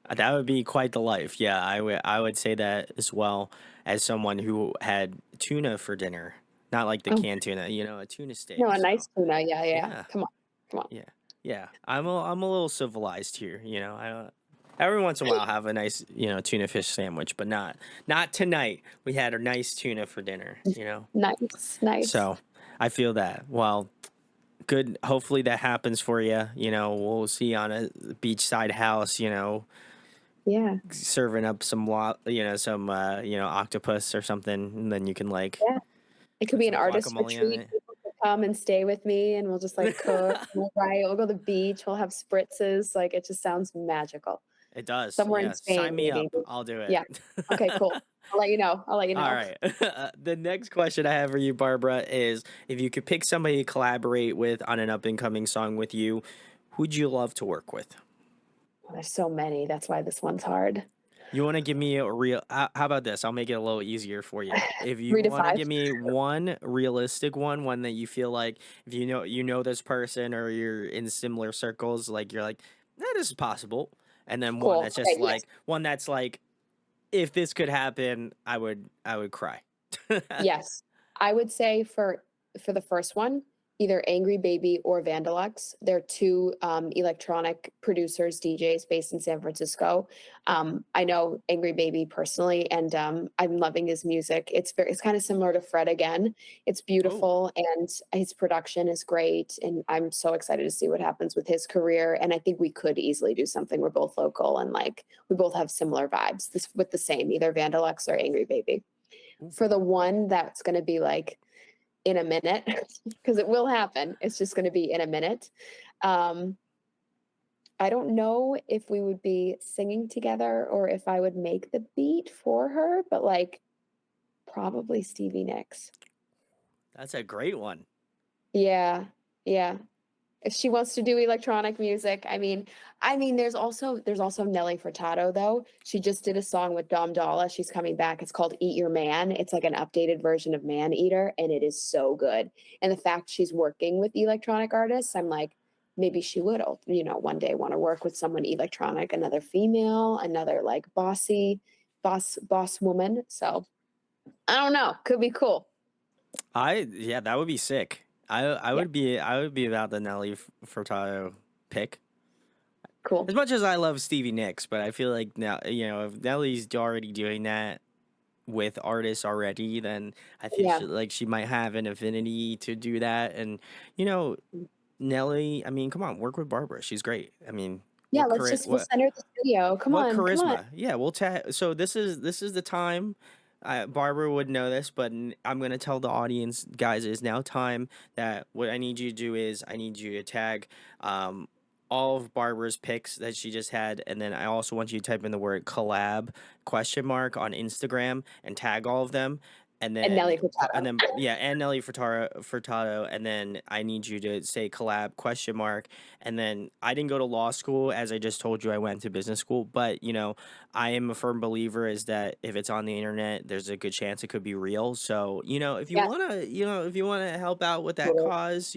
Speaker 1: that would be quite the life. Yeah, I would say that as well as someone who had tuna for dinner, not like the
Speaker 2: Oh,
Speaker 1: canned tuna, a tuna
Speaker 2: no,
Speaker 1: steak.
Speaker 2: a
Speaker 1: So
Speaker 2: nice tuna, yeah, yeah.
Speaker 1: yeah,
Speaker 2: Come on, come on.
Speaker 1: yeah, yeah. I'm a little civilized here. I don't. Every once in a while, have a nice, tuna fish sandwich, but not tonight. We had a nice tuna for dinner.
Speaker 2: Nice, nice.
Speaker 1: So I feel that. Well, good. Hopefully that happens for you. We'll see you on a beachside house.
Speaker 2: Yeah,
Speaker 1: Serving up some octopus or something, and then you can like
Speaker 2: yeah. It could
Speaker 1: put
Speaker 2: be an
Speaker 1: some
Speaker 2: artist
Speaker 1: guacamole on
Speaker 2: retreat.
Speaker 1: it.
Speaker 2: People could come and stay with me, and we'll just, like, cook, we'll go to the beach, we'll have spritzes, like, it just sounds magical.
Speaker 1: It does.
Speaker 2: Somewhere in
Speaker 1: Yeah.
Speaker 2: Spain,
Speaker 1: Sign me
Speaker 2: maybe.
Speaker 1: up. I'll do it.
Speaker 2: Yeah. Okay, cool. I'll let you
Speaker 1: All
Speaker 2: know.
Speaker 1: right. The next question I have for you, Barbara, is if you could pick somebody to collaborate with on an up and coming song with you, who'd you love to work with?
Speaker 2: There's so many, that's why this one's hard.
Speaker 1: You want to give me a real? How about this? I'll make it a little easier for you. If you
Speaker 2: Three to
Speaker 1: want to
Speaker 2: five.
Speaker 1: give me one realistic one that you feel like if you know this person or you're in similar circles, like you're like, this is possible, and then one
Speaker 2: Cool.
Speaker 1: that's just
Speaker 2: Okay. Yes.
Speaker 1: like one that's like, if this could happen, I would cry.
Speaker 2: Yes. I would say for the first one, either Angry Baby or Vandalux. They're 2, electronic producers, DJs based in San Francisco. I know Angry Baby personally, and, I'm loving his music. It's kinda similar to Fred again. It's
Speaker 1: Oh,
Speaker 2: beautiful, and his production is great, and I'm so excited to see what happens with his career, and I think we could easily do something. We're both local, and, like, we both have similar vibes, this with the same, either Vandalux or Angry Baby.
Speaker 1: ooh.
Speaker 2: For the one that's gonna be, like, in a minute, because it will happen, it's just gonna be in a minute. Um, I don't know if we would be singing together or if I would make the beat for her, but, like, probably Stevie Nicks.
Speaker 1: That's a great one.
Speaker 2: Yeah, yeah. If she wants to do electronic music, I mean, there's also Nelly Furtado, though. She just did a song with Dom Dolla, she's coming back, it's called Eat Your Man, it's like an updated version of Man Eater, and it is so good, and the fact she's working with electronic artists, I'm like, maybe she would, one day wanna work with someone electronic, another female, another, like, boss woman, so, I don't know, could be cool.
Speaker 1: Yeah, that would be sick.
Speaker 2: Yeah,
Speaker 1: I would be about the Nelly Furtado pick.
Speaker 2: cool.
Speaker 1: As much as I love Stevie Nicks, but I feel like now if Nelly's already doing that with artists already, then I feel
Speaker 2: Yeah.
Speaker 1: she might have an affinity to do that. And you know, Nelly, I mean, come on, work with Barbara. She's great. I mean,
Speaker 2: Yeah, we'll send her the studio, come
Speaker 1: what
Speaker 2: on, come on.
Speaker 1: charisma? Yeah, we'll so this is the time. Barbara would know this, but I'm gonna tell the audience, guys. It is now time that what I need you to do is I need you to tag, um, all of Barbara's picks that she just had, and then I also want you to type in the word collab question mark on Instagram and tag all of them,
Speaker 2: And Nelly Furtado.
Speaker 1: yeah, and Nelly Furtado, and then I need you to say collab question mark, and then I didn't go to law school, as I just told you. I went to business school, but I am a firm believer is that if it's on the internet, there's a good chance it could be real. So if you
Speaker 2: Yes,
Speaker 1: wanna, if you wanna help out with that
Speaker 2: totally.
Speaker 1: cause,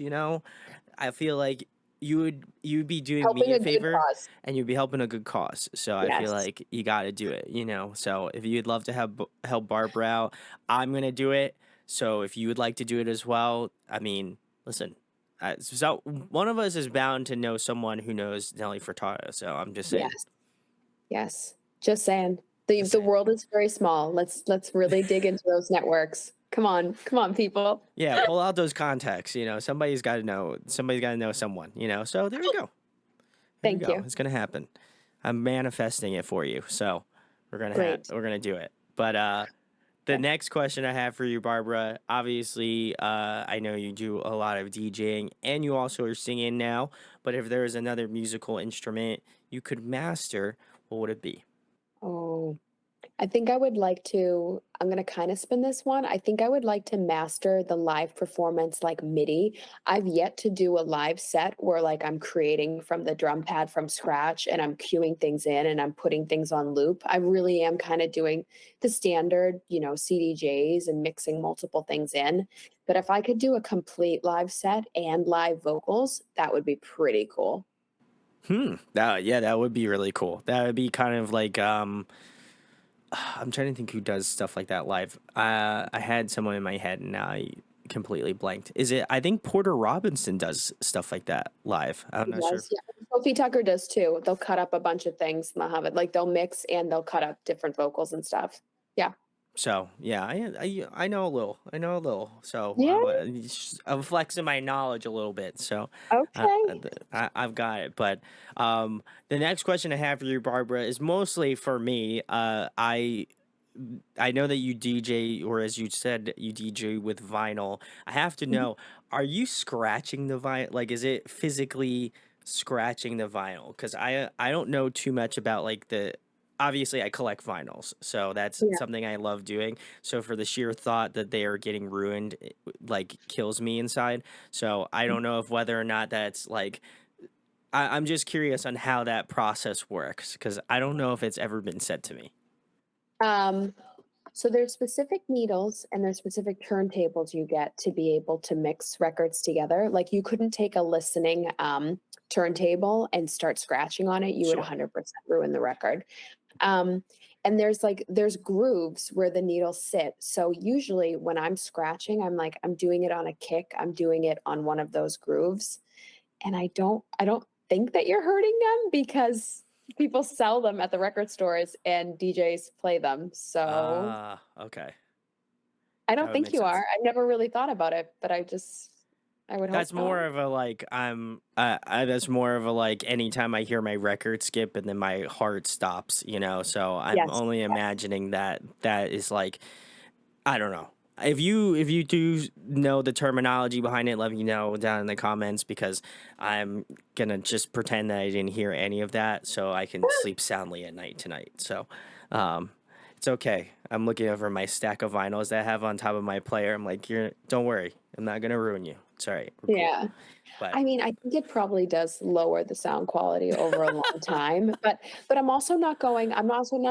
Speaker 1: I feel like you'd be doing me
Speaker 2: Helping
Speaker 1: a
Speaker 2: a good
Speaker 1: favor
Speaker 2: cause.
Speaker 1: and you'd be helping a good cause. So I feel
Speaker 2: Yes,
Speaker 1: like you got to do it. So if you'd love to help Barbara out, I'm going to do it. So if you would like to do it as well, I mean, listen, so one of us is bound to know someone who knows Nelly Furtado. So I'm just saying.
Speaker 2: yes, yes. Just saying. The
Speaker 1: Just
Speaker 2: the
Speaker 1: saying.
Speaker 2: world is very small. Let's really dig into those networks. Come on, people.
Speaker 1: Yeah, pull out those contacts. Somebody's got to know. Somebody's got to know someone. So there you go. There you
Speaker 2: Thank
Speaker 1: go.
Speaker 2: you.
Speaker 1: It's gonna happen. I'm manifesting it for you. So
Speaker 2: Great.
Speaker 1: we're gonna do it. But the
Speaker 2: Okay.
Speaker 1: next question I have for you, Barbara. Obviously, I know you do a lot of DJing and you also are singing now. But if there was another musical instrument you could master, what would it be?
Speaker 2: Oh. I think I would like to I'm gonna kinda spin this one. I think I would like to master the live performance like MIDI. I've yet to do a live set where, like, I'm creating from the drum pad from scratch and I'm cueing things in and I'm putting things on loop. I really am kinda doing the standard, CDJs and mixing multiple things in. But if I could do a complete live set and live vocals, that would be pretty cool.
Speaker 1: That would be really cool. That would be kind of like I'm trying to think who does stuff like that live. I had someone in my head and now I completely blanked. Is it? I think Porter Robinson does stuff like that live. I'm
Speaker 2: He
Speaker 1: not sure.
Speaker 2: does, yeah. Sophie Tucker does too. They'll cut up a bunch of things and they'll have it like, they'll mix and they'll cut up different vocals and stuff. Yeah.
Speaker 1: So yeah, I know a little. I know a little. So
Speaker 2: Yeah,
Speaker 1: I'm flexing my knowledge a little bit. So
Speaker 2: okay.
Speaker 1: I've got it. But the next question I have for you, Barbara, is mostly for me. I know that you DJ, or as you said, you DJ with vinyl. I have to
Speaker 2: Mhm.
Speaker 1: know, are you scratching the vinyl? Like, is it physically scratching the vinyl? Because I don't know too much about like the. Obviously, I collect vinyls, so that's
Speaker 2: Yeah.
Speaker 1: something I love doing. So for the sheer thought that they are getting ruined, like kills me inside. So I don't know if whether or not that's like. I'm just curious on how that process works because I don't know if it's ever been said to me.
Speaker 2: Um, so there's specific needles and there's specific turntables you get to be able to mix records together. Like you couldn't take a listening turntable and start scratching on it. You would
Speaker 1: Sure.
Speaker 2: 100% ruin the record. Um, and there's grooves where the needles sit. So usually when I'm scratching, I'm doing it on a kick. I'm doing it on one of those grooves. And I don't think that you're hurting them because people sell them at the record stores and DJs play them. So
Speaker 1: Ah, okay.
Speaker 2: I
Speaker 1: That
Speaker 2: don't
Speaker 1: would
Speaker 2: think
Speaker 1: make
Speaker 2: you are.
Speaker 1: sense.
Speaker 2: I never really thought about it, but I would hope
Speaker 1: That's
Speaker 2: not.
Speaker 1: more of a like that's more of a like anytime I hear my record skip and then my heart stops, you know. So I'm
Speaker 2: Yes.
Speaker 1: only imagining that that is like I don't know. If you do know the terminology behind it, let me know down in the comments because I'm gonna just pretend that I didn't hear any of that so I can sleep soundly at night tonight. So um it's okay. I'm looking over my stack of vinyls that I have on top of my player. I'm like, you're don't worry. I'm not gonna ruin you. It's all right. We're cool.
Speaker 2: Yeah.
Speaker 1: But
Speaker 2: I mean, I think it probably does lower the sound quality over a long time, but I'm also not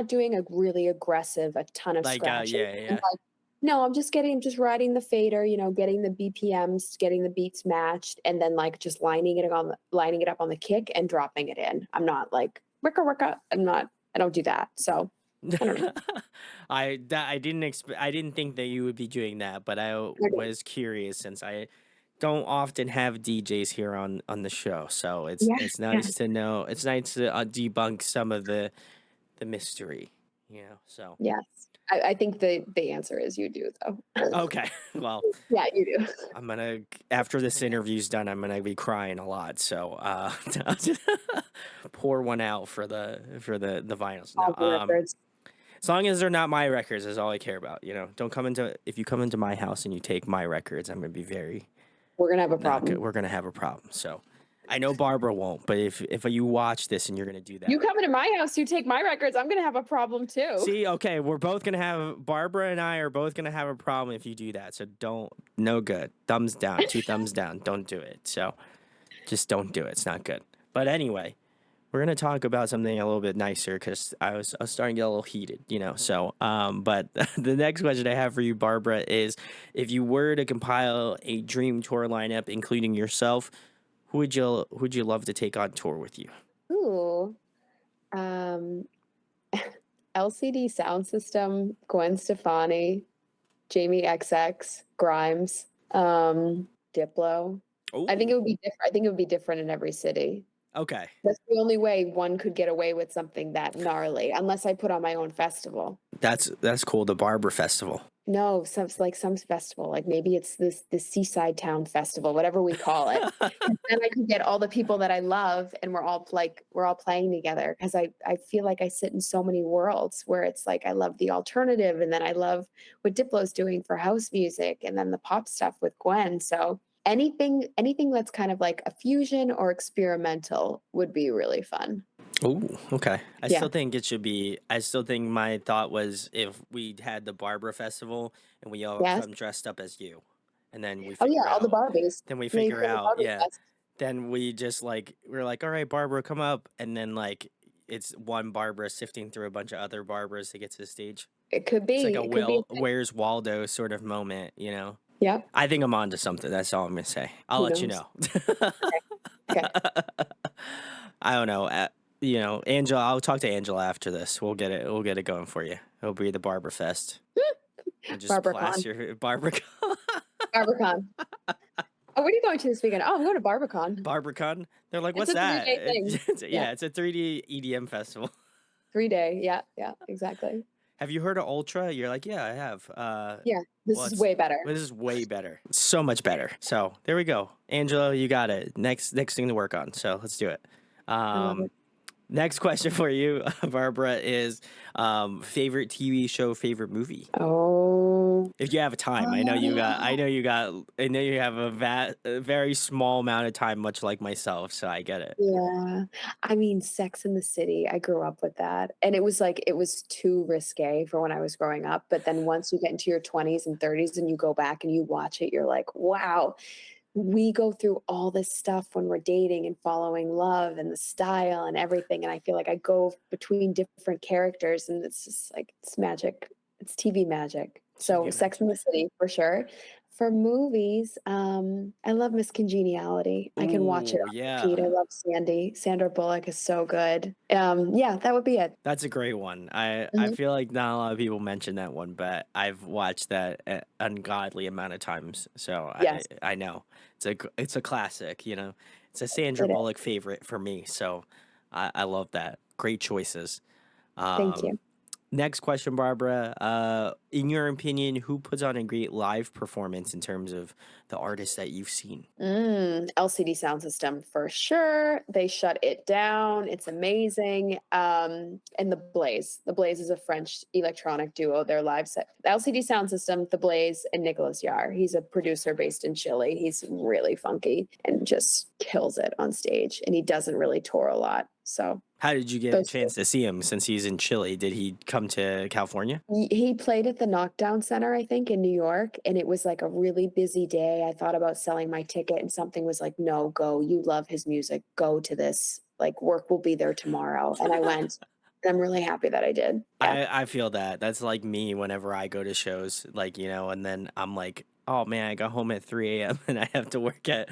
Speaker 2: doing a really aggressive, a ton of
Speaker 1: like
Speaker 2: scratching.
Speaker 1: yeah,
Speaker 2: I'm
Speaker 1: yeah.
Speaker 2: like, no, just riding the fader, getting the BPMs, getting the beats matched, and then like just lining it up on the kick and dropping it in. I'm not like wicka wicka. I don't do that. So I don't know.
Speaker 1: I didn't think that you would be doing that, but I
Speaker 2: Okay.
Speaker 1: was curious since I don't often have DJs here on the show, so
Speaker 2: Yeah,
Speaker 1: it's
Speaker 2: yeah,
Speaker 1: nice to know. It's nice to debunk some of the mystery, you know. So
Speaker 2: yes. I think the answer is you do though.
Speaker 1: okay, well,
Speaker 2: Yeah, you do.
Speaker 1: I'm gonna after this interview's done, I'm gonna be crying a lot. So I'll just pour one out for the vinyls. No,
Speaker 2: All the records.
Speaker 1: as long as they're not my records, is all I care about. You know, don't come into if you come into my house and you take my records, I'm gonna be very
Speaker 2: We're gonna have a
Speaker 1: not good.
Speaker 2: problem.
Speaker 1: We're gonna have a problem. So I know Barbara won't, but if you watch this and you're gonna do
Speaker 2: You
Speaker 1: that,
Speaker 2: come into my house, you take my records, I'm gonna have a problem too.
Speaker 1: see, okay, we're both gonna have Barbara and I are both gonna have a problem if you do that. So don't, no good. Thumbs down, two thumbs down. Don't do it. So just don't do it. It's not good. But anyway, we're gonna talk about something a little bit nicer because I was starting to get a little heated, you know. So, but the next question I have for you, Barbara, is if you were to compile a dream tour lineup, including yourself, who would you love to take on tour with you?
Speaker 2: Ooh, um, LCD Sound System, Gwen Stefani, Jamie XX, Grimes, Diplo.
Speaker 1: Oh,
Speaker 2: I think it would be different in every city.
Speaker 1: okay.
Speaker 2: That's the only way one could get away with something that gnarly, unless I put on my own festival.
Speaker 1: That's cool. The Barbara Festival.
Speaker 2: No, some festival, like maybe it's the Seaside Town Festival, whatever we call it. And then I can get all the people that I love and we're all playing together because I feel like I sit in so many worlds where it's like I love the alternative and then I love what Diplo's doing for house music and then the pop stuff with Gwen. So anything that's kind of like a fusion or experimental would be really fun.
Speaker 1: Oh, okay. I
Speaker 2: Yeah.
Speaker 1: still think it should be. I still think my thought was if we had the Barbara Festival and we all
Speaker 2: Yes.
Speaker 1: come dressed up as you, and
Speaker 2: Oh yeah, all the Barbies.
Speaker 1: then we
Speaker 2: Maybe
Speaker 1: figure
Speaker 2: for the
Speaker 1: out,
Speaker 2: Barbie
Speaker 1: yeah.
Speaker 2: Fest.
Speaker 1: Then we just like we're like, all right, Barbara, come up, and then like it's one Barbara sifting through a bunch of other Barbaras to get to the stage.
Speaker 2: It could
Speaker 1: It's like
Speaker 2: be.
Speaker 1: a
Speaker 2: It could be a
Speaker 1: Will
Speaker 2: thing.
Speaker 1: Where's Waldo sort of moment, you know.
Speaker 2: Yep.
Speaker 1: I think I'm onto something. That's all I'm gonna say. I'll
Speaker 2: Who
Speaker 1: let you
Speaker 2: knows?
Speaker 1: know.
Speaker 2: Okay. Okay.
Speaker 1: I don't know. You know, Angela. I'll talk to Angela after this. We'll get it. We'll get it going for you. It'll be the Barber Fest. We'll just
Speaker 2: BarberCon.
Speaker 1: plaster Barber
Speaker 2: BarberCon. Oh, what are you going to this weekend? Oh, I'm going to BarberCon.
Speaker 1: BarberCon. They're like,
Speaker 2: It's
Speaker 1: what's
Speaker 2: a
Speaker 1: that?
Speaker 2: 3-day thing. Yeah,
Speaker 1: Yeah, it's a 3D EDM festival.
Speaker 2: 3-day. Yeah, yeah, exactly.
Speaker 1: Have you heard of Ultra? You're like, yeah, I have.
Speaker 2: Yeah, this
Speaker 1: Well,
Speaker 2: is
Speaker 1: it's
Speaker 2: way better.
Speaker 1: this is way better. So much better. So there we go, Angela. You got it. Next thing to work on. So let's do it.
Speaker 2: I love
Speaker 1: Um,
Speaker 2: it.
Speaker 1: Next question for you, Barbara, is favorite TV show, favorite movie.
Speaker 2: Oh,
Speaker 1: If you have time,
Speaker 2: oh,
Speaker 1: I know you have a very small amount of time, much like myself. So I get it.
Speaker 2: yeah. I mean, Sex in the City, I grew up with that, and it was too risque for when I was growing up, but then once you get into your 20s and 30s and you go back and you watch it, you're like, "Wow." we go through all this stuff when we're dating and following love and the style and everything, and I feel like I go between different characters, and it's just like it's magic. It's TV magic. So
Speaker 1: TV
Speaker 2: Sex and
Speaker 1: magic.
Speaker 2: the City for sure. For movies, I love Miss Congeniality. I can watch it
Speaker 1: Ooh,
Speaker 2: on
Speaker 1: yeah.
Speaker 2: repeat. I love Sandy. Sandra Bullock is so good. Yeah, that would be it.
Speaker 1: That's a great one. I
Speaker 2: Mhm.
Speaker 1: feel like not a lot of people mention that one, but I've watched that a ungodly amount of times, so
Speaker 2: Yes,
Speaker 1: I know. It's a classic, you know? It's a Sandra
Speaker 2: it is.
Speaker 1: Bullock favorite for me, so I love that. Great choices.
Speaker 2: Thank
Speaker 1: Um,
Speaker 2: you.
Speaker 1: Next question, Barbara. In your opinion, who puts on a great live performance in terms of the artists that you've seen?
Speaker 2: LCD sound system for sure. They shut it down. It's amazing. And the Blaze. The Blaze is a French electronic duo. Their live set. The LCD sound system, the Blaze, and Nicholas Yar. He's a producer based in Chile. He's really funky and just kills it on stage. And he doesn't really tour a lot. So
Speaker 1: How did you get a
Speaker 2: those two.
Speaker 1: chance to see him since he's in Chile? Did he come to California?
Speaker 2: He played at the Knockdown Center, I think, in New York, and it was like a really busy day. I thought about selling my ticket, and something was like, "No, go. You love his music. Go to this. Like, work will be there tomorrow." And I went, and I'm really happy that I did. Yeah.
Speaker 1: I feel that. That's like me whenever I go to shows, like, you know, and then I'm like, "Oh man, I got home at 3 a.m. and I have to work at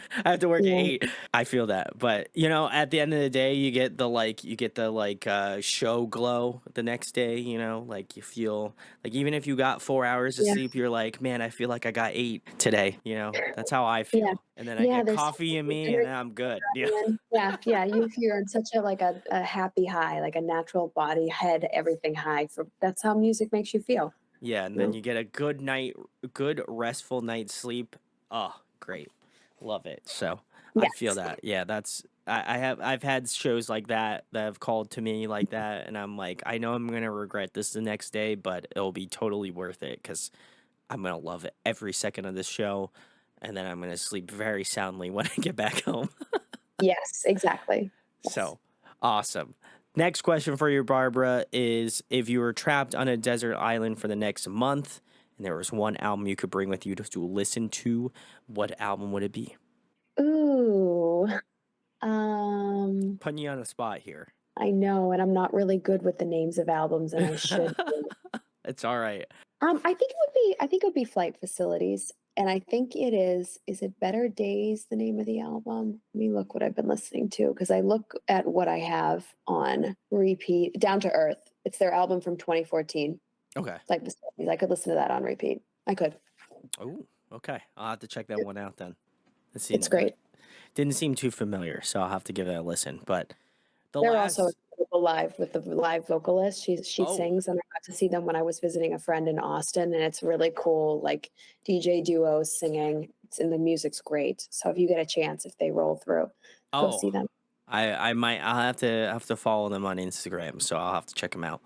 Speaker 2: Yeah.
Speaker 1: 8." I feel that. But, you know, at the end of the day, you get the show glow the next day, you know? Like you feel like even if you got 4 hours of
Speaker 2: Yeah.
Speaker 1: sleep, you're like, "Man, I feel like I got 8 today," you know? That's how I
Speaker 2: Yeah.
Speaker 1: feel. And then I
Speaker 2: Yeah,
Speaker 1: get
Speaker 2: there's
Speaker 1: coffee
Speaker 2: something
Speaker 1: in me and then
Speaker 2: inherent
Speaker 1: I'm good. Yeah.
Speaker 2: adrenaline. Yeah, yeah, you're on such a, like, a happy high, like a natural body, head, everything high for that's how music makes you feel,
Speaker 1: Yeah, and
Speaker 2: you
Speaker 1: then
Speaker 2: know?
Speaker 1: you get a good restful night's sleep. Oh, great. Love it. So I feel
Speaker 2: Yes.
Speaker 1: that. Yeah, I've had shows like that have called to me like that, and I'm like, I know I'm gonna regret this the next day, but it'll be totally worth it because I'm gonna love it every second of this show, and then I'm gonna sleep very soundly when I get back home.
Speaker 2: Yes, exactly. Yes.
Speaker 1: So awesome. Next question for you, Barbara, is if you were trapped on a desert island for the next month and there was one album you could bring with you to listen to, what album would it be?
Speaker 2: Ooh, um,
Speaker 1: Putting you on the spot here.
Speaker 2: I know, and I'm not really good with the names of albums, and I should be.
Speaker 1: It's all right.
Speaker 2: I think it would be Flight Facilities, and I think is it Better Days, the name of the album? Let me look what I've been listening to because I look at what I have on repeat. Down to Earth. It's their album from 2014,
Speaker 1: Okay.
Speaker 2: Flight Facilities. I could listen to that on repeat. I could.
Speaker 1: Oh, okay. I'll have to check that
Speaker 2: It
Speaker 1: one out then. It
Speaker 2: it's
Speaker 1: seemed,
Speaker 2: great.
Speaker 1: didn't seem too familiar, so I'll have to give that a listen. But the
Speaker 2: They're also
Speaker 1: last,
Speaker 2: incredible live with the live vocalist. She
Speaker 1: oh,
Speaker 2: sings, and I got to see them when I was visiting a friend in Austin, and it's really cool, like, DJ duo singing, it's and the music's great. So if you get a chance, if they roll through, go
Speaker 1: oh,
Speaker 2: see them.
Speaker 1: I'll have to follow them on Instagram, so I'll have to check them out.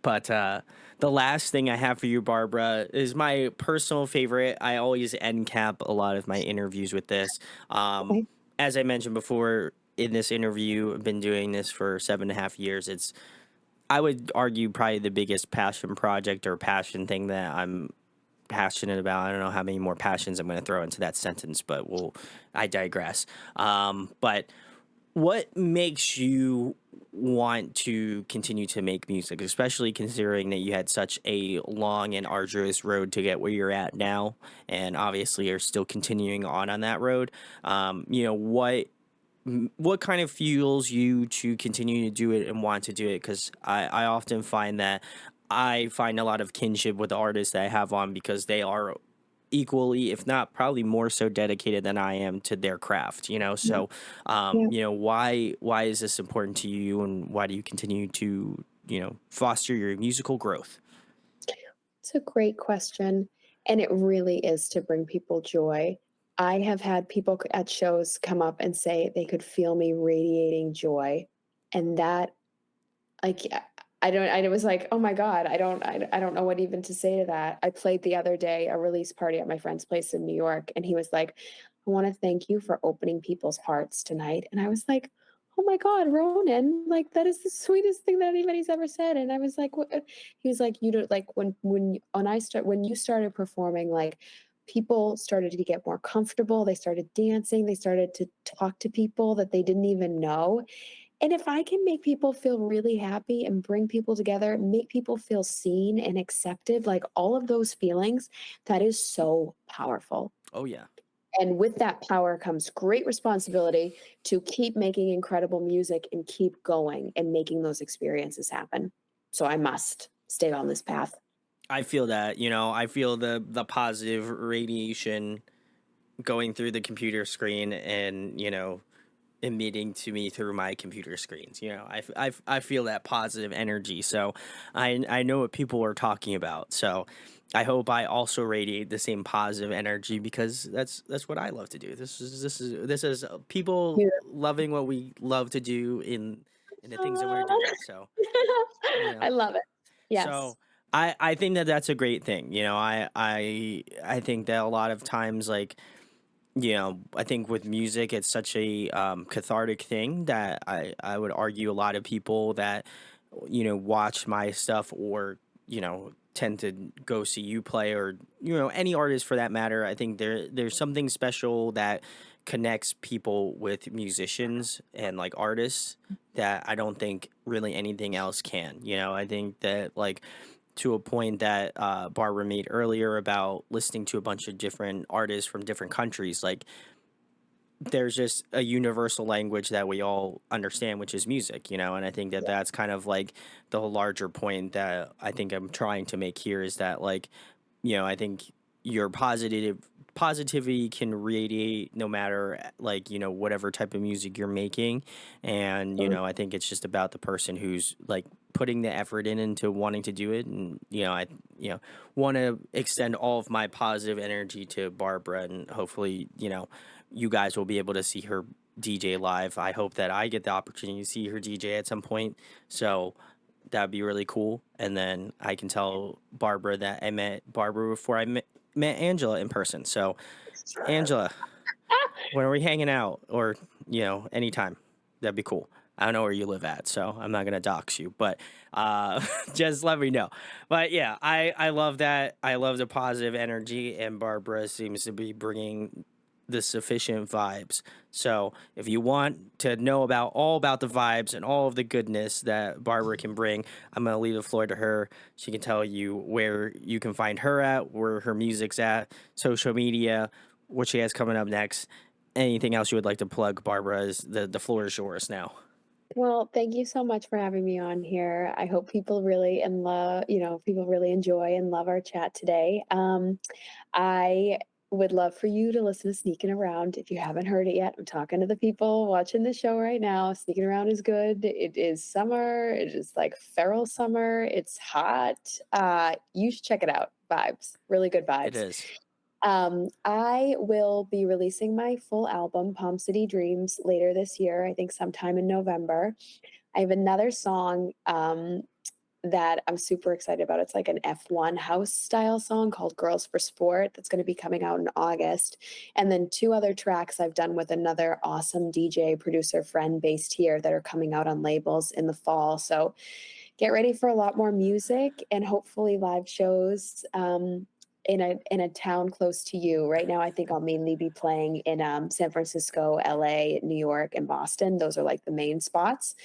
Speaker 1: But the last thing I have for you, Barbara, is my personal favorite. I always end cap a lot of my interviews with this. Um,
Speaker 2: Okay.
Speaker 1: as I mentioned before in this interview, I've been doing this for 7.5 years. It's, I would argue, probably the biggest passion project or passion thing that I'm passionate about. I don't know how many more passions I'm going to throw into that sentence, but I digress. But what makes you want to continue to make music, especially considering that you had such a long and arduous road to get where you're at now, and obviously are still continuing on that road? You know, what kind of fuels you to continue to do it and want to do it? Because I often find that I find a lot of kinship with the artists that I have on because they are equally, if not probably more so dedicated than I am to their craft, you know?
Speaker 2: Yeah,
Speaker 1: So,
Speaker 2: yeah.
Speaker 1: you know, why is this important to you and why do you continue to, you know, foster your musical growth?
Speaker 2: It's a great question, and it really is to bring people joy. I have had people at shows come up and say they could feel me radiating joy, and that like, I don't I was like, "Oh my god, I don't know what even to say to that." I played the other day a release party at my friend's place in New York, and he was like, "I wanna thank you for opening people's hearts tonight." And I was like, "Oh my god, Ronan, like, that is the sweetest thing that anybody's ever said." And I was like, "What?" He was like, "You don't like, when you started performing, like, people started to get more comfortable, they started dancing, they started to talk to people that they didn't even know, and if I can make people feel really happy and bring people together, make people feel seen and accepted, like all of those feelings, that is so powerful.
Speaker 1: Oh yeah.
Speaker 2: And with that power comes great responsibility to keep making incredible music and keep going and making those experiences happen. So I must stay on this path.
Speaker 1: I feel that, I feel the positive radiation going through the computer screen and, emitting to me through my computer screens. I feel that positive energy. So I know what people are talking about. So I hope I also radiate the same positive energy because that's what I love to do. This is people loving what we love to do in the things that we're doing. So, you know.
Speaker 2: I love it. Yes.
Speaker 1: So I think that that's a great thing. I think that a lot of times, like, I think with music, it's such a cathartic thing that I would argue a lot of people that, watch my stuff or, tend to go see you play or, any artist for that matter. I think there's something special that connects people with musicians and like artists that I don't think really anything else can. I think that like to a point that Barbara made earlier about listening to a bunch of different artists from different countries. Like, there's just a universal language that we all understand, which is music, and I think that that's kind of like the larger point that I think I'm trying to make here is that, like, I think your positivity can radiate no matter like, whatever type of music you're making. And, I think it's just about the person who's like putting the effort into wanting to do it. And, I, you know, want to extend all of my positive energy to Barbara and hopefully, you guys will be able to see her DJ live. I hope that I get the opportunity to see her DJ at some point. So, that'd be really cool. And then I can tell Barbara that I met Barbara before I met Angela in person. So, Angela, when are we hanging out? Or, anytime. That'd be cool. I don't know where you live at, so I'm not gonna dox you, but just let me know. But yeah, I love that. I love the positive energy, and Barbara seems to be bringing the sufficient vibes. So if you want to know about all about the vibes and all of the goodness that Barbara can bring, I'm gonna leave the floor to her. She can tell you where you can find her at, where her music's at, social media, what she has coming up next. Anything else you would like to plug, Barbara? Is the floor is yours now.
Speaker 2: Well, thank you so much for having me on here. I hope people really and love, people really enjoy and love our chat today. I would love for you to listen to Sneaking Around. If you haven't heard it yet, I'm talking to the people watching the show right now. Sneaking Around is good. It is summer. It is like feral summer. It's hot. You should check it out. Vibes, really good
Speaker 1: It
Speaker 2: vibes.
Speaker 1: is.
Speaker 2: I will be releasing my full album, Palm City Dreams, later this year, I think sometime in November. I have another song that I'm super excited about. It's like an F1 house style song called Girls for Sport that's going to be coming out in August. And then two other tracks I've done with another awesome DJ producer friend based here that are coming out on labels in the fall. So get ready for a lot more music and hopefully live shows in a town close to you. Right now, I think I'll mainly be playing in San Francisco, LA, New York, and Boston. Those are like the main spots,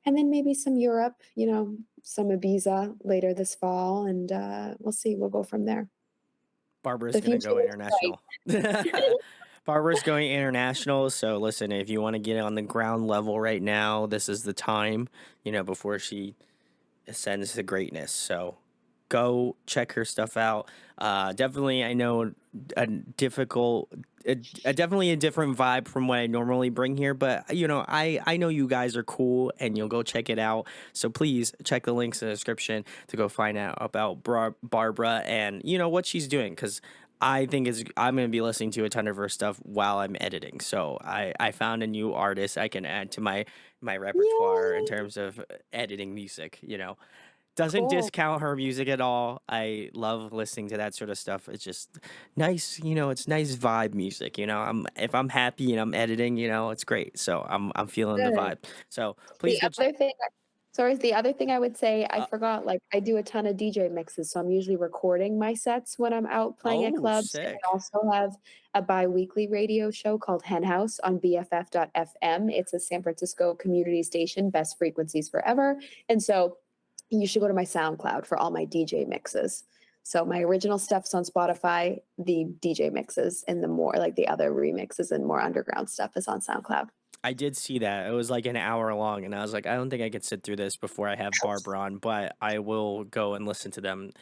Speaker 2: and then maybe some Europe. Some Ibiza later this fall, and we'll see. We'll go from there.
Speaker 1: Barbara's
Speaker 2: The
Speaker 1: gonna
Speaker 2: future
Speaker 1: go
Speaker 2: looks
Speaker 1: international. Barbara's going international. So listen, if you want to get on the ground level right now, this is the time. Before she ascends to greatness. So go check her stuff out. Definitely, I know a difficult, definitely a different vibe from what I normally bring here. But I know you guys are cool, and you'll go check it out. So please check the links in the description to go find out about Barbara and what she's doing because. I think I'm gonna be listening to a ton of her stuff while I'm editing. So I found a new artist I can add to my repertoire in
Speaker 2: Yay!
Speaker 1: terms of editing music. Doesn't
Speaker 2: Cool.
Speaker 1: discount her music at all. I love listening to that sort of stuff. It's just nice, it's nice vibe music, if I'm happy and I'm editing, it's great. So I'm feeling the
Speaker 2: Good.
Speaker 1: vibe. So
Speaker 2: The
Speaker 1: please go
Speaker 2: other thing Sorry, the other thing I would say, I
Speaker 1: Uh,
Speaker 2: forgot, like, I do a ton of DJ mixes, so I'm usually recording my sets when I'm out playing at
Speaker 1: oh,
Speaker 2: clubs, and I
Speaker 1: sick.
Speaker 2: also have a biweekly radio show called Hen House on BFF.FM. It's a San Francisco community station, best frequencies forever, and so you should go to my SoundCloud for all my DJ mixes. So my original stuff's on Spotify, the DJ mixes and the more like the other remixes and more underground stuff is on SoundCloud.
Speaker 1: I did see that. It was like an hour long, and I was like, I don't think I could sit through this before I have Barbara on, but I will go and listen to them,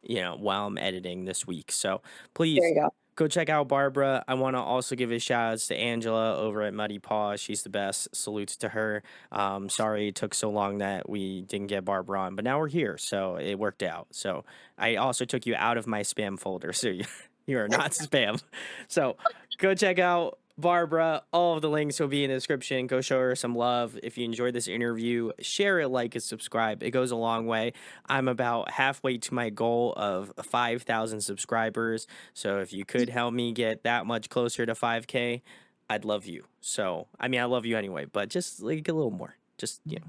Speaker 1: while I'm editing this week. So
Speaker 2: There
Speaker 1: please
Speaker 2: you go.
Speaker 1: go check out Barbara. I want to also give a shout outs to Angela over at Muddy Paw. She's the best. Salutes to her. Sorry it took so long that we didn't get Barbara on, but now we're here, so it worked out. So I also took you out of my spam folder, so you are not spam. So go check out Barbara. All of the links will be in the description. Go show her some love. If you enjoyed this interview, share it, like, and subscribe. It goes a long way. I'm about halfway to my goal of 5,000 subscribers. So if you could help me get that much closer to 5K, I'd love you. So, I mean, I love you anyway, but just like a little more. Just a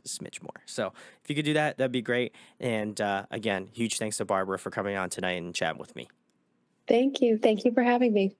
Speaker 1: smidge more. So, if you could do that, that'd be great. And again, huge thanks to Barbara for coming on tonight and chatting with me.
Speaker 2: Thank you. Thank you for having me.